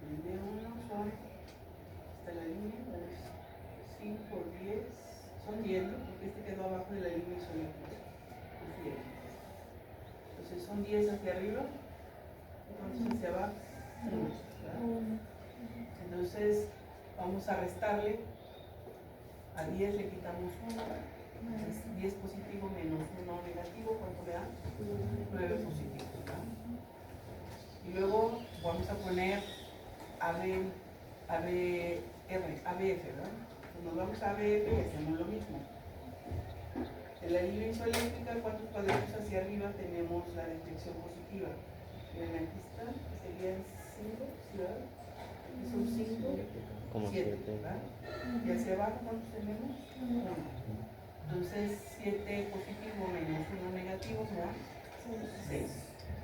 En D1 son, hasta la línea, 5 por 10, son 10, ¿no? Porque este quedó abajo de la línea isométrica. Es 10. Entonces son 10 hacia arriba, entonces hacia abajo, 1. Entonces vamos a restarle, a 10 le quitamos 1, es 10 positivo menos 1 negativo, ¿cuánto le da? 9 positivo, ¿verdad? Y luego vamos a poner ABF, ¿verdad? Pues nos vamos a ABF y hacemos lo mismo. En la línea isoeléctrica, ¿cuántos cuadritos hacia arriba tenemos la deflexión positiva? Miren, aquí está, que serían 5, ¿sí, verdad? Son 5, 7, ¿verdad? Y hacia abajo, ¿cuántos tenemos? 1. Entonces, 7 positivo menos 1 negativo, ¿verdad? 6.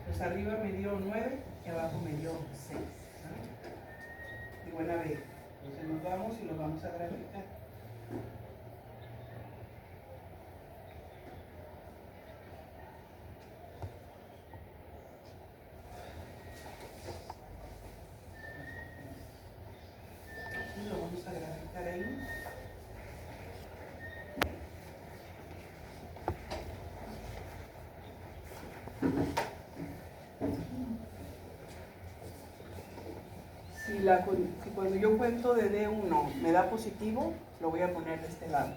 Pues arriba me dio 9 y abajo me dio 6. ¿No? Y buena vez. Entonces nos vamos y los vamos a graficar. Y lo vamos a graficar ahí. Si cuando yo cuento de D1 me da positivo, lo voy a poner de este lado.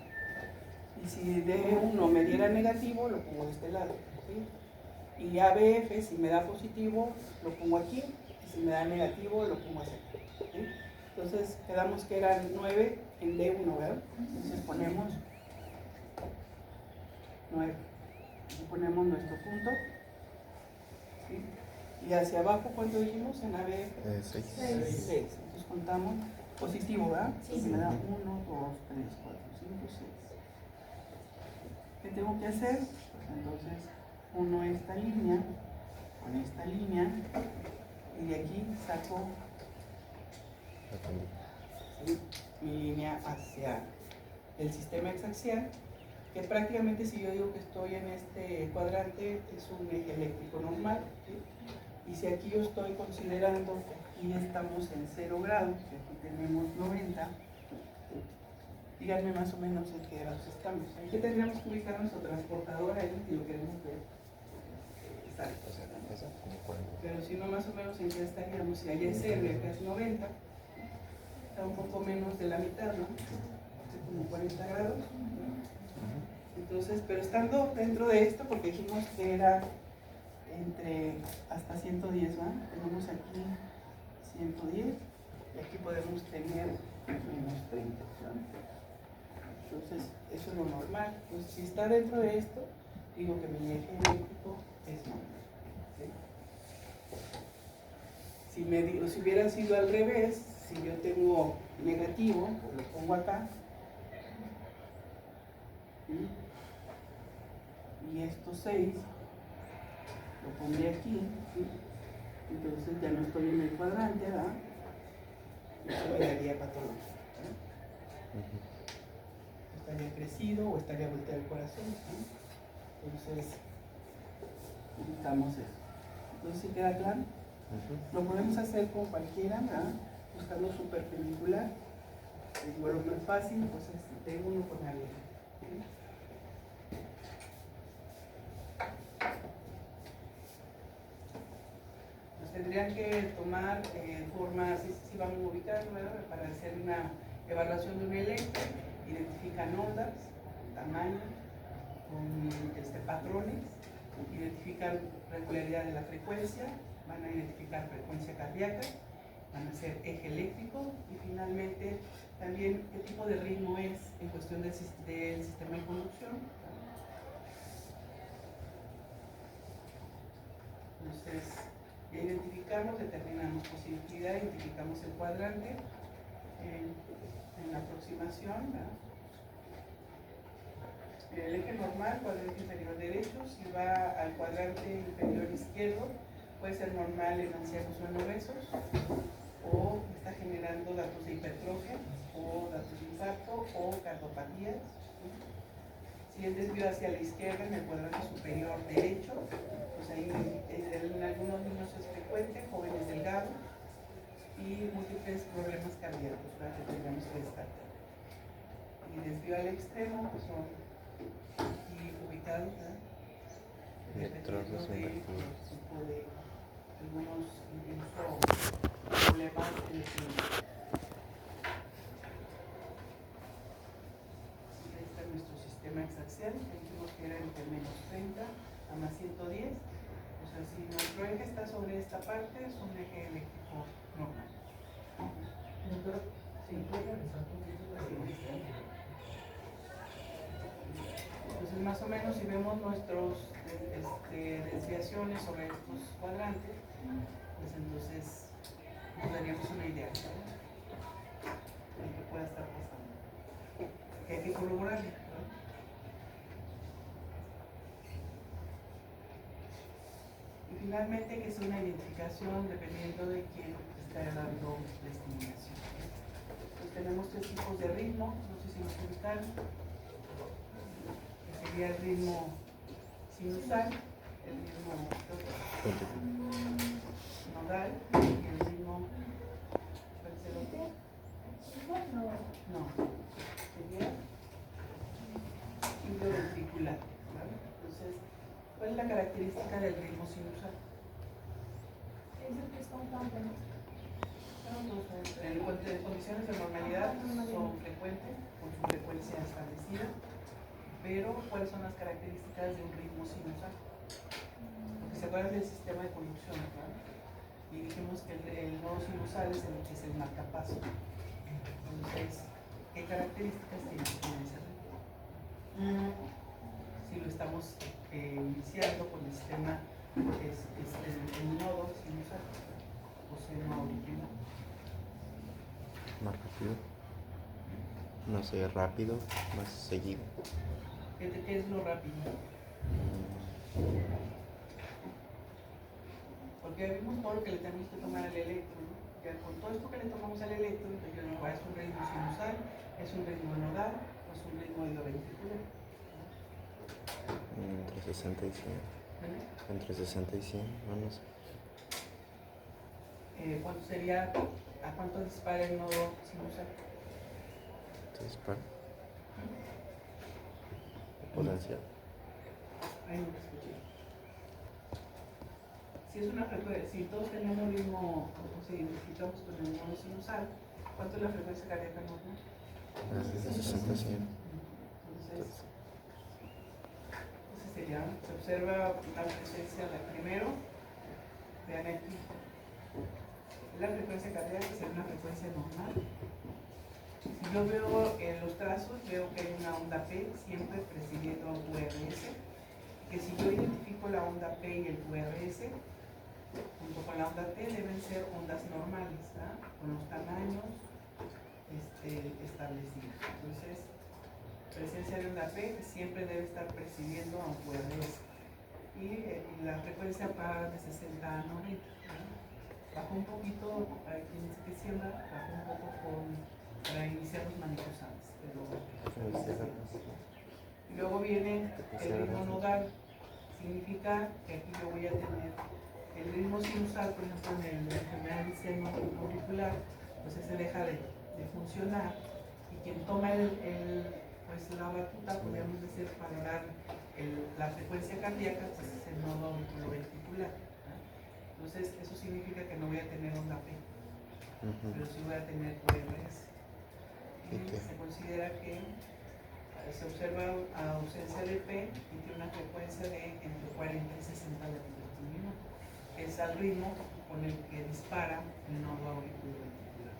Y si D1 me diera negativo, lo pongo de este lado, ¿sí? Y ABF, si me da positivo, lo pongo aquí. Y si me da negativo, lo pongo así, ¿sí? Entonces quedamos que eran 9 en D1, ¿verdad? Entonces ponemos 9. Y ponemos nuestro punto, ¿sí? Y hacia abajo, ¿cuánto dijimos en ABF?
6.
6. Entonces contamos positivo, ¿verdad?
Sí.
Me da 1, 2, 3, 4, 5, 6. ¿Qué tengo que hacer? Pues entonces uno esta línea, con esta línea, y de aquí saco, ¿sí?, mi línea hacia el sistema exaxial, que prácticamente si yo digo que estoy en este cuadrante es un eje eléctrico normal, ¿sí? Y si aquí yo estoy considerando que aquí estamos en 0 grados, que aquí tenemos 90, díganme más o menos en qué grados estamos. Aquí tendríamos que ubicar nuestro transportador ahí si lo queremos ver. Exacto.
O sea, eso como 40.
Pero si no, más o menos en qué estaríamos. Si allá es 0 y acá es 90, está un poco menos de la mitad, ¿no? Como 40 grados. Entonces, pero estando dentro de esto, porque dijimos que era entre hasta 110, ¿va? Tenemos aquí 110 y aquí podemos tener menos 30, ¿no? Entonces, eso es lo normal. Entonces, si está dentro de esto, digo que mi eje eléctrico es normal, ¿sí? Si hubiera sido al revés, si yo tengo negativo, pues lo pongo acá, ¿sí? Y estos 6 lo pondré aquí, ¿sí? Entonces ya no estoy en el cuadrante, ¿verdad? Eso quedaría patológico, estaría crecido o estaría volteado el corazón, ¿sí? Entonces buscamos eso. Entonces, ¿sí queda claro? Lo podemos hacer con cualquiera, ¿verdad? Buscando su perpendicular. Igual lo más fácil, pues es de uno con la letra, ¿sí? Pues tendrían que tomar formas, si vamos a ubicar, ¿verdad? Para hacer una evaluación de un electro, identifican ondas, tamaño, con patrones, identifican regularidad de la frecuencia, van a identificar frecuencia cardíaca, van a hacer eje eléctrico y finalmente también qué tipo de ritmo es en cuestión del sistema de conducción. Entonces, ya identificamos, determinamos posibilidad, identificamos el cuadrante en la aproximación, ¿verdad? El eje normal, cuadrante inferior derecho, si va al cuadrante inferior izquierdo, puede ser normal en ancianos o en obesos, o está generando datos de hipertrofia, o datos de infarto, o cardiopatías. Si es desvío hacia la izquierda, en el cuadrante superior derecho, pues ahí en algunos niños es frecuente, jóvenes delgados, y múltiples problemas cardíacos, ¿verdad? Que tendríamos que descartar. Y desvío al extremo, pues son aquí ubicados, ¿verdad? Dependiendo del tipo de algunos incluso problemas en el clima. Ahí está nuestro sistema exaxial, que dijimos que era entre menos 30 a más 110. O sea, si nuestro eje está sobre esta parte, es un eje eléctrico normal.
Doctora,
Sí.
¿me puede realizar un poquito la situación?
Entonces, más o menos, si vemos nuestras desviaciones sobre estos cuadrantes, pues entonces nos daríamos una idea, ¿no? De qué pueda estar pasando. Que hay que corroborarlo, ¿no? Y finalmente, que es una identificación dependiendo de quién está dando la estimulación. Pues tenemos 3 tipos de ritmo, no sé si nos ubican. Sería el ritmo sinusal, el ritmo nodal y el ritmo, ¿cuál es el otro? No, sería ilioventricular, ¿vale? Entonces, ¿cuál es la característica del ritmo sinusal?
Es el que es constante, ¿no?
En condiciones de normalidad son frecuentes, con su frecuencia establecida. Pero, ¿cuáles son las características de un ritmo sinusal? Porque se acuerdan del sistema de conducción, ¿verdad? Y dijimos que el nodo sinusal es el que es el marcapaso. Entonces, ¿qué características tiene ese ritmo? Si lo estamos iniciando con el sistema, el nodo sinusal, o seno original.
Más rápido. No sé, rápido, más seguido.
¿Qué es lo rápido? Porque vimos todo lo que le tenemos que tomar al electro, ¿no? Ya con todo esto que le tomamos al electro, entonces yo digo, es un ritmo sinusal, es un ritmo nodal, o es un ritmo ilioventricular.
Entre 60 y 100.
¿Vale?
Entre 60 y 100, no, no sé.
¿Cuánto sería, a cuánto dispara el nodo sinusal?
Entonces, para potencial.
Ahí no te escuché. Si es una frecuencia, si todos tenemos el mismo, o si identificamos con el nodo sinusal, ¿cuánto es la frecuencia cardíaca normal?
De 60 a 100.
Entonces sería, se observa la presencia de primero, vean aquí, la frecuencia cardíaca es una frecuencia normal. Si yo veo en los trazos, veo que hay una onda P siempre presidiendo a un QRS, que si yo identifico la onda P y el QRS, junto con la onda T deben ser ondas normales, ¿verdad? Con los tamaños establecidos. Entonces, presencia de onda P siempre debe estar presidiendo a un QRS. Y la frecuencia va de 60 a 90. ¿verdad? Bajó un poquito, para quien dice que siembra, bajó un poco para iniciar los manifestantes. Y luego viene el ritmo nodal. Significa que aquí yo voy a tener el ritmo sinusal, por ejemplo, en la enfermedad del seno auricular, pues ese deja de funcionar. Y quien toma pues la batuta, podríamos decir, para dar la frecuencia cardíaca, pues es el nodo auriculoventricular. Entonces, eso significa que no voy a tener onda P, pero sí voy a tener QRS. Se considera que se observa ausencia de P y tiene una frecuencia de entre 40 y 60 latidos por minuto, que es al ritmo con el que dispara el nodo auriculoventricular.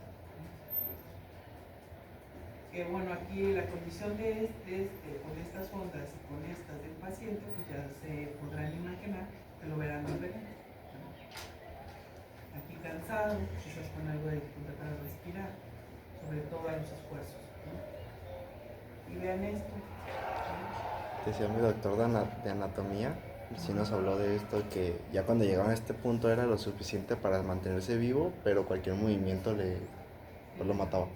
Que bueno, aquí la condición con estas ondas y con estas del paciente, pues ya se podrán imaginar que lo verán diferente. Aquí cansado, quizás con algo de dificultad para respirar, sobre todo a los esfuerzos. ¿no? Y vean esto.
Decía mi doctor de anatomía, sí nos habló de esto, que ya cuando llegaban a este punto era lo suficiente para mantenerse vivo, pero cualquier movimiento lo mataba.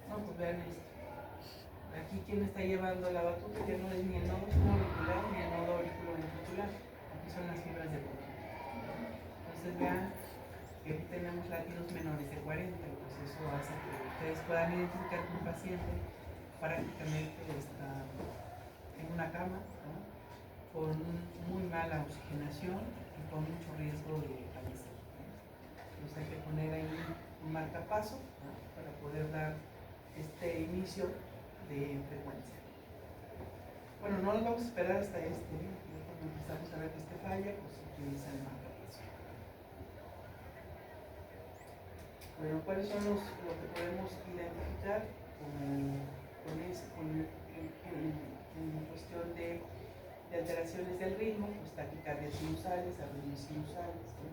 No, pues vean esto. Aquí quien está llevando la batuta ya no es ni el nodo auricular ni el nodo auriculoventricular. Aquí son las fibras de boca. Entonces vean que aquí tenemos latidos menores de 40, pues eso hace que ustedes puedan identificar que un paciente prácticamente está en una cama, ¿no? Con muy mala oxigenación y con mucho riesgo de fallecer. ¿no? Entonces hay que poner ahí un marcapaso, ¿no? Para poder dar este inicio de frecuencia. Bueno, no nos vamos a esperar hasta cuando empezamos a ver que falla, pues se utiliza el marcapaso. Bueno, ¿cuáles son lo que podemos identificar en cuestión de alteraciones del ritmo? Pues taquicardias sinusales, arritmias sinusales. ¿no?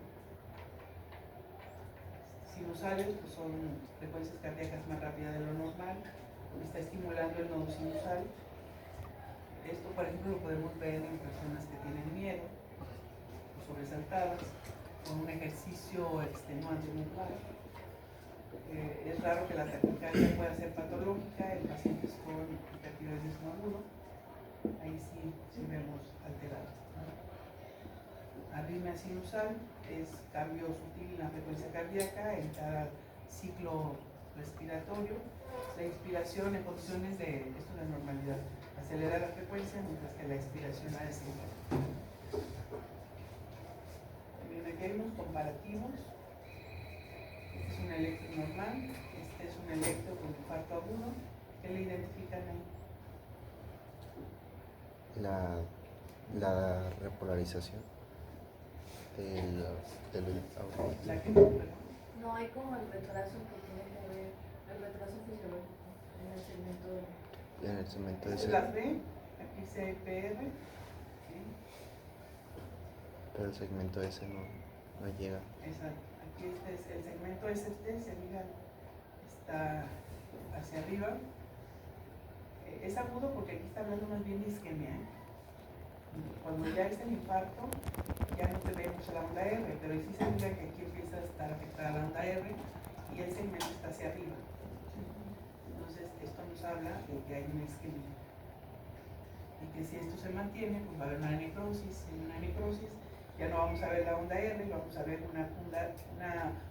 Sinusales pues son frecuencias cardíacas más rápidas de lo normal, porque está estimulando el nodo sinusal. Esto, por ejemplo, lo podemos ver en personas que tienen miedo, o sobresaltadas, con un ejercicio extenuante mental. Es raro que la taquicardia pueda ser patológica en pacientes con hipertiroidismo agudo. Ahí sí vemos alterado. ¿no? Arritmia sinusal es cambio sutil en la frecuencia cardíaca en cada ciclo respiratorio. La inspiración en condiciones de normalidad acelera la frecuencia, mientras que la expiración la desacelera. También aquí hay unos comparativos. Este es un electro normal, este es un electro con infarto agudo. ¿Qué le identifican ahí?
La repolarización del
La que
No hay como el retraso que tiene que ver, el retraso fisiológico en el segmento de...
en el segmento de
¿Se las ve? Aquí dice IPR. ¿sí?
Pero el segmento ese no llega.
Exacto. Aquí el segmento ST, se mira, está hacia arriba. Es agudo porque aquí está hablando más bien de isquemia. Cuando ya es el infarto, ya no te vemos la onda R, pero sí se mira que aquí empieza a estar afectada la onda R y el segmento está hacia arriba. Entonces, esto nos habla de que hay una isquemia. Y que si esto se mantiene, pues va a haber una necrosis. En una necrosis ya no vamos a ver la onda R, vamos a ver una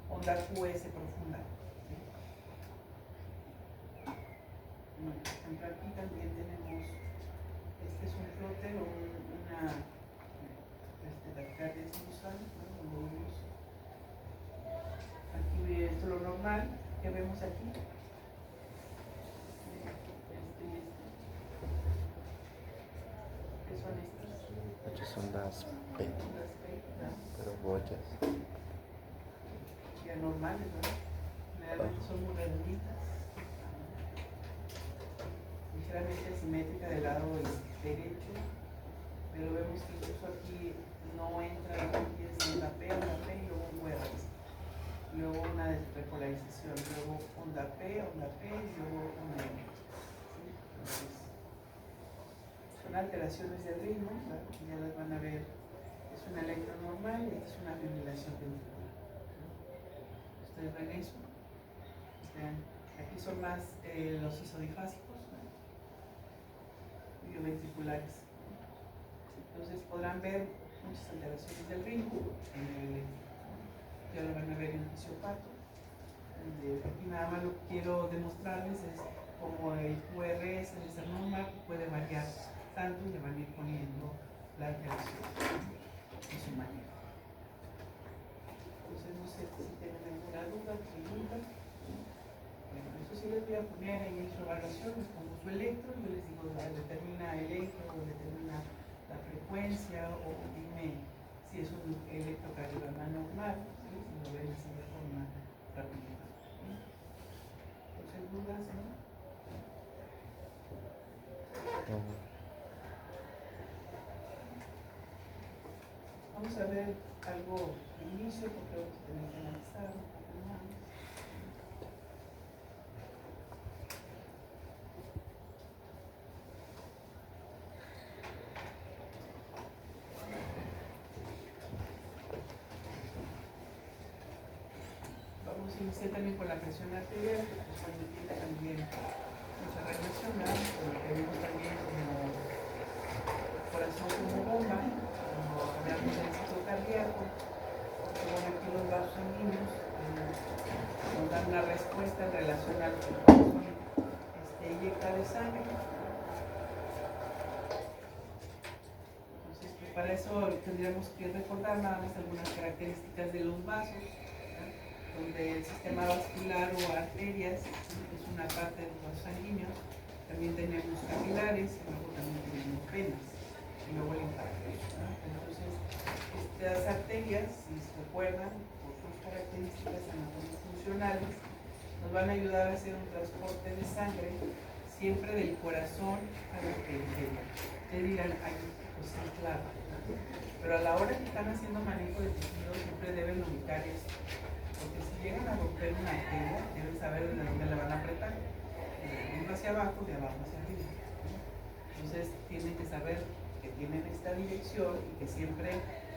onda QS profunda. ¿Sí? Bueno, por ejemplo, aquí también tenemos, este es un flóter o una taquicardia sinusal, ¿no? Cuando vemos aquí, esto es lo normal que vemos aquí. ¿Qué son estas?
Muchas son las P,
Las P,
pero bochas.
ya normales, ¿no? Generalmente son muy redonditas, ligeramente asimétrica del lado derecho, pero vemos que incluso aquí no entra la rigidez en la P y luego un QR, luego una repolarización, luego onda P y luego onda M. ¿Sí? Entonces, son alteraciones del ritmo, ¿verdad? Ya las van a ver, es un electro normal y esta es una fibrilación ventricular. ¿Ustedes ven eso? Vean, aquí son más los isodifásicos, ¿no? Bioventriculares. Entonces podrán ver muchas alteraciones del ritmo en el electro. Ya lo van a ver en el fisiopato. Aquí nada más lo que quiero demostrarles es cómo el QRS, el ser normal, puede variar tanto y le van a ir poniendo la alteración en su manera. Entonces no sé si tienen alguna duda, pregunta. Bueno, eso sí les voy a poner ahí en su evaluación, les pongo su electro, yo les digo, determina electro, o determina la frecuencia, o dime si es un electrocardiograma normal, ¿sí? Si lo ven así de forma rápida. ¿Sí? Entonces, dudas, ¿no? Vamos a ver algo de inicio, porque vamos a tener que analizar un poco más. Vamos a iniciar también con la presión arterial, que pues cuando tiene también mucha relación, ¿no? Con lo que vimos también como corazón como bomba, como hablamos del ciclo cardíaco, porque bueno, aquí los vasos sanguíneos nos dan una respuesta en relación a lo que el corazón inyecta de sangre. Entonces, pues para eso tendríamos que recordar nada más algunas características de los vasos, ¿verdad? Donde el sistema vascular o arterias es una parte de los vasos sanguíneos, también tenemos capilares y luego también tenemos venas y luego linfáticos. Entonces, estas arterias, si se recuerdan, por sus características anatómicas funcionales, nos van a ayudar a hacer un transporte de sangre siempre del corazón a la periferia. Ustedes dirán, ay, pues sí, claro. Pero a la hora que están haciendo manejo de tejido, siempre deben ubicar esto. Porque si llegan a romper una arteria, deben saber de dónde la van a apretar. De arriba hacia abajo, de abajo hacia arriba. Entonces, tienen que saber que tienen esta dirección y que siempre,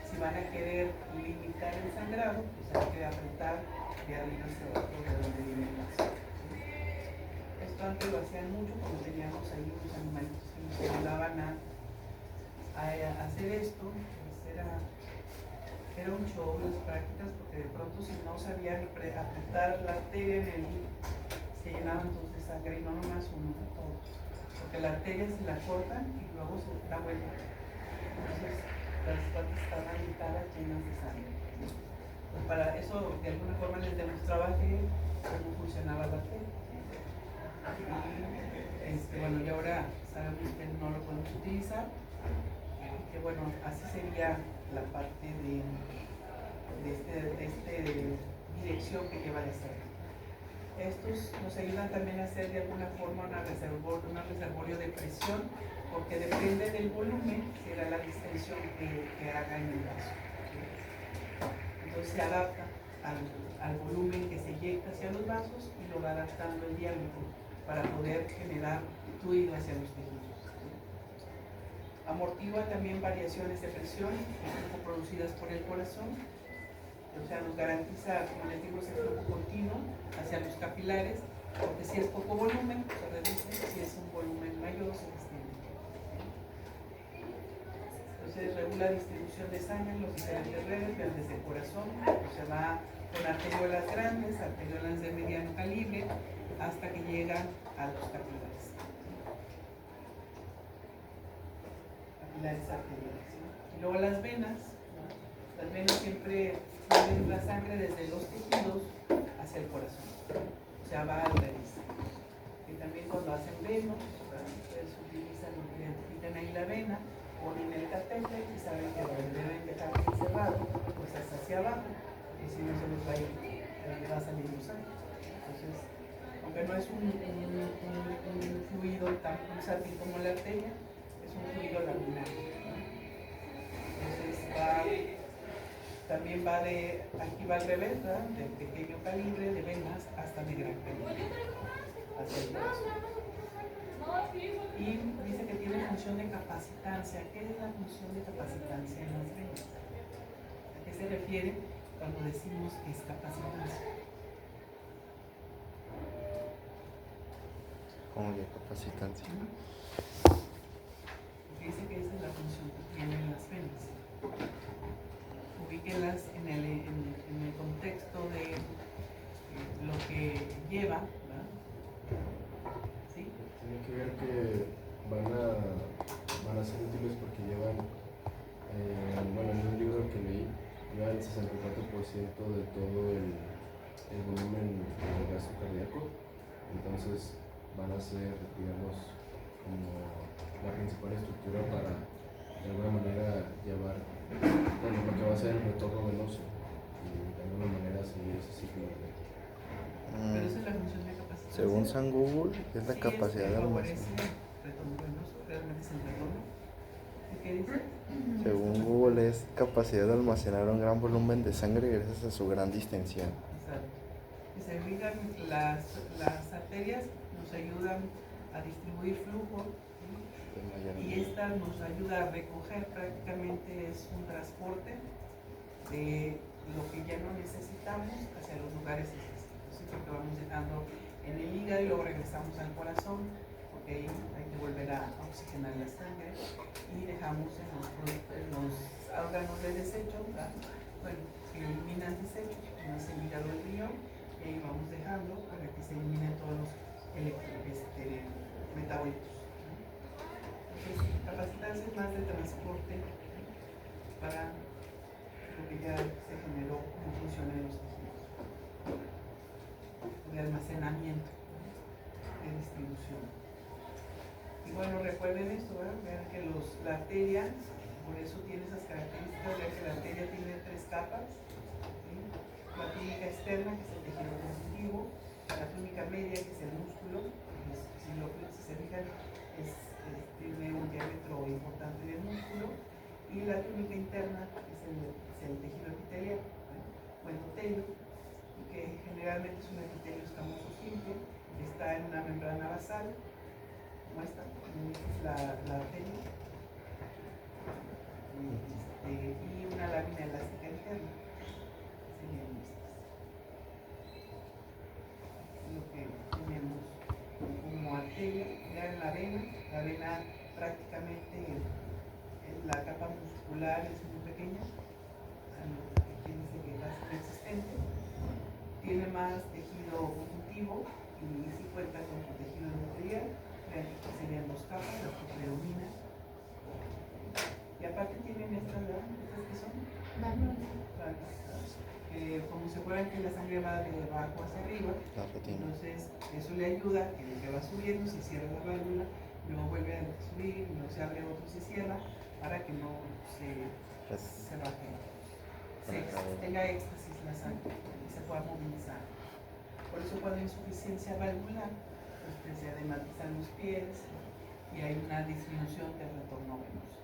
si van a querer limitar el sangrado, pues hay que apretar de arriba hacia abajo, de donde viene el vaso. Esto antes lo hacían mucho cuando teníamos ahí unos animalitos que nos ayudaban a hacer esto. Pues era un show las prácticas, porque de pronto si no sabían apretar la arteria en el se llenaban todos de sangre, y no nomás uno, todos. Porque la arteria se la cortan y luego se da vuelta. Entonces las patas estaban untadas llenas de sangre. Pues para eso de alguna forma les demostraba cómo funcionaba la arteria. Y bueno, y ahora sabemos que no lo podemos utilizar, que bueno, así sería la parte de esta dirección que lleva la sangre. Estos nos ayudan también a hacer de alguna forma un reservorio de presión, porque depende del volumen, será la distensión que haga en el vaso. Entonces se adapta al volumen que se inyecta hacia los vasos y lo va adaptando el diámetro para poder generar fluido hacia los tejidos. Amortigua también variaciones de presión producidas por el corazón, o sea, nos garantiza, como les digo, ese flujo continuo hacia los capilares, porque si es poco volumen, se reduce, si es un volumen mayor, se extiende. Entonces regula distribución de sangre en los diferentes redes, desde el corazón, o sea, va con arteriolas grandes, arteriolas de mediano calibre, hasta que llega a los capilares. Capilares arteriales. ¿No? Y luego las venas, ¿no? Las venas siempre mueven la sangre desde los tejidos hacia el corazón, o sea, va al revés. Y también cuando hacen venos, ustedes utilizan lo que identifican ahí la vena, ponen el catéter y saben que deben dejar bien cerrado, pues hasta hacia abajo, porque si no se les va a salir sangre. Entonces, aunque no es un fluido tan pulsátil como la arteria, es un fluido laminar, ¿no? Entonces también va aquí va al revés, ¿verdad? De pequeño calibre, de venas, hasta de gran calibre, hacia el corazón. Y dice que tiene función de capacitancia. ¿Qué es la función de capacitancia en las venas? ¿A qué se refiere cuando decimos que es capacitancia?
¿Cómo que capacitancia?
Porque dice que esa es la función que tienen las venas. Ubíquenlas en el contexto de lo que lleva, ¿verdad? ¿Sí?
Tiene que ver que van a ser útiles porque llevan, bueno, en un libro que leí, llevan el 64% de todo el volumen del gasto cardíaco. Entonces van a ser, digamos, como la principal estructura para, de alguna manera, llevar, bueno, lo que va a ser el retorno venoso y de alguna manera seguir ese ciclo de
Pero esa es la función de capacitación.
Según San Google, es la
Sí,
capacidad de
favorece
almacenar.
retorno venoso, realmente es el retorno. ¿Y qué dice?
Según Google, es capacidad de almacenar un gran volumen de sangre gracias a su gran distensión.
Exacto. Y se fijan, las arterias nos ayudan a distribuir flujo, ¿sí? Y esta nos ayuda a recoger, prácticamente es un transporte de lo que ya no necesitamos hacia los lugares necesitados, ¿sí? Porque vamos dejando en el hígado y luego regresamos al corazón, porque ahí hay que volver a oxigenar la sangre, y dejamos en los órganos de desecho, ¿verdad? Bueno, que eliminan desechos, como es el hígado, el riñón, y ahí vamos dejando para que se eliminen todos los metabolitos, ¿no? Entonces, capacitarse es más de transporte, ¿no? Para lo que ya se generó en función de los tejidos, de almacenamiento, ¿no? De distribución. Y bueno, recuerden esto, ¿verdad? Vean que la arteria, por eso tiene esas características, ya que la arteria tiene 3 capas, ¿sí? La túnica externa, que es el tejido conjuntivo, la túnica media, que es el músculo, si se fijan, tiene un diámetro importante de músculo, y la túnica interna, que es el tejido epitelial, o endotelio, que generalmente es un epitelio escamoso simple, está en una membrana basal, como esta, es la arteria, y una lámina elástica interna, serían estas. Lo que tenemos como arteria, vean la vena prácticamente, la capa muscular es muy pequeña, aquí dice que casi inexistente, tiene más tejido conjuntivo y sí cuenta con su tejido endotelial, vean que serían 2 capas, las que predominan, y aparte tienen estas que son como se acuerdan que la sangre va de abajo hacia arriba, entonces eso le ayuda, que va subiendo, se cierra la válvula, luego vuelve a subir, luego se abre otro, se cierra, para que no se baje, tenga éxtasis la sangre y se pueda movilizar. Por eso cuando hay insuficiencia valvular, pues se adematizan los pies y hay una disminución del retorno venoso.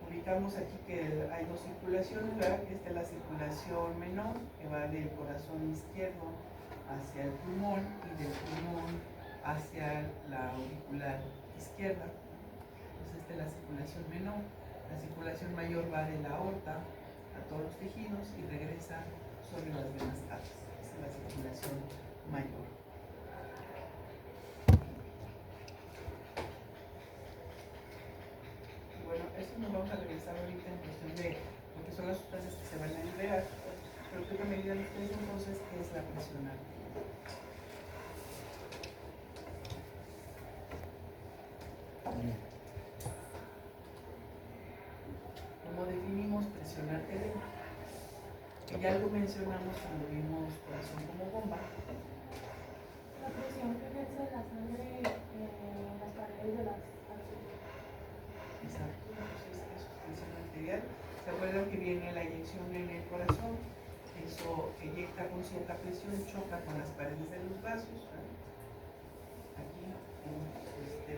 Ubicamos aquí que hay 2 circulaciones, ¿verdad? Esta es la circulación menor, que va del corazón izquierdo hacia el pulmón y del pulmón hacia la auricular izquierda. Entonces esta es la circulación menor. La circulación mayor va de la aorta a todos los tejidos y regresa sobre las venas catas. Esa es la circulación mayor. vamos a revisar ahorita en cuestión de lo que son las sustancias que se van a liberar. Pero ¿qué me digan ustedes entonces qué es la presión arterial? ¿Cómo definimos presión arterial? Ya algo mencionamos cuando vimos corazón como bomba.
La presión que ejerce la sangre en las paredes de las arterias.
Exacto, entonces eso es presión arterial. ¿Se acuerdan que viene la eyección en el corazón? Eso eyecta con cierta presión, choca con las paredes de los vasos. Aquí,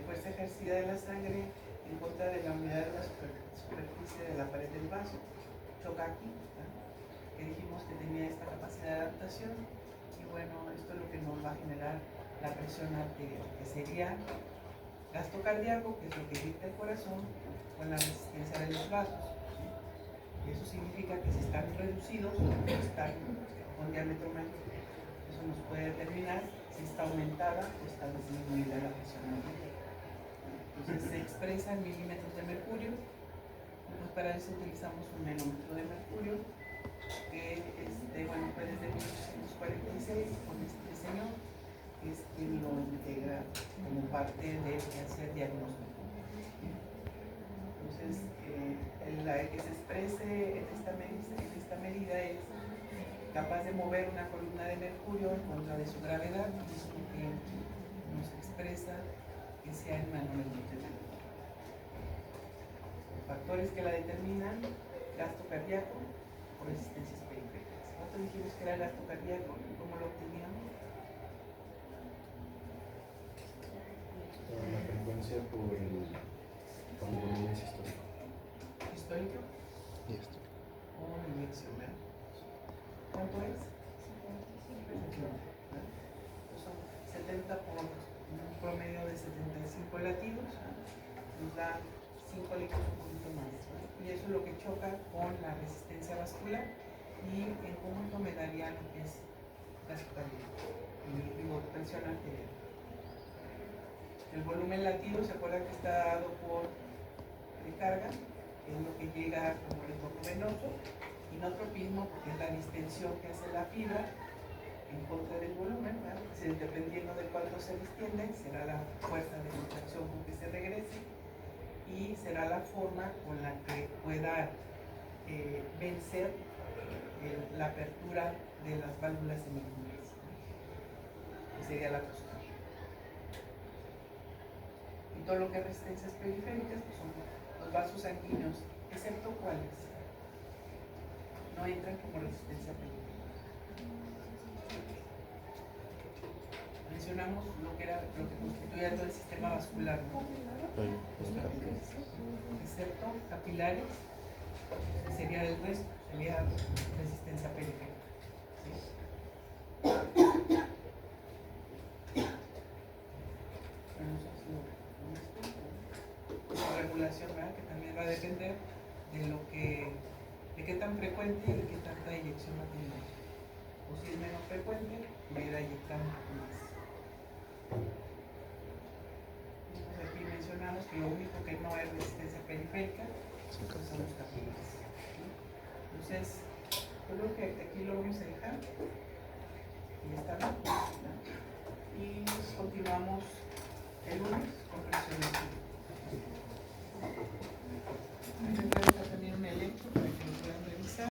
fuerza ejercida de la sangre en contra de la unidad de la superficie de la pared del vaso. Choca aquí, que dijimos que tenía esta capacidad de adaptación. Y bueno, esto es lo que nos va a generar la presión arterial, que sería gasto cardíaco, que es lo que dicta el corazón, con la resistencia de los vasos. Eso significa que si están reducidos, están con diámetro mayor. Eso nos puede determinar si está aumentada o está disminuida la presión arterial. Entonces se expresa en milímetros de mercurio. Pues para eso utilizamos un manómetro de mercurio que bueno, fue desde 1846 con este diseño, que es quien lo integra como parte de hacer diagnóstico. Entonces, la que se exprese en esta medida es capaz de mover una columna de mercurio en contra de su gravedad, y eso es lo que nos expresa que sea en manómetros de mercurio. Factores que la determinan: gasto cardíaco o resistencias periféricas. ¿Cuánto dijimos que era el gasto cardíaco y cómo lo obteníamos?
La frecuencia por el volumen sistólico.
¿Histórico?
Y esto.
O inyección, ¿verdad? ¿Cuánto es? Son 70 por un promedio de 75 latidos, nos da 5 litros, un poquito más, ¿vale? Y eso es lo que choca con la resistencia vascular, y en conjunto me daría lo que es gasto cardíaco y presión arterial. El volumen latido, ¿se acuerdan que está dado por recarga? Que es lo que llega como retorno venoso, y no tropismo, porque es la distensión que hace la fibra en contra del volumen, ¿verdad? Dependiendo de cuánto se distiende, será la fuerza de contracción con que se regrese, y será la forma con la que pueda vencer la apertura de las válvulas semilunares, que sería la costura. Y todo lo que es resistencias periféricas, pues son los vasos sanguíneos, excepto cuáles no entran como resistencia periférica. Mencionamos lo que constituía todo el sistema vascular, ¿no? Excepto capilares, que sería el resto, sería resistencia periférica. La regulación, ¿verdad? Que también va a depender de qué tan frecuente y qué tanta eyección va a tener. O si es menos frecuente, va a ir a eyectar un poco más. Entonces aquí mencionamos que lo único que no es resistencia periférica son los capilares. Entonces, yo creo que aquí lo vamos a dejar. Y ya está bien, ¿no? Y continuamos el lunes con presión arterial.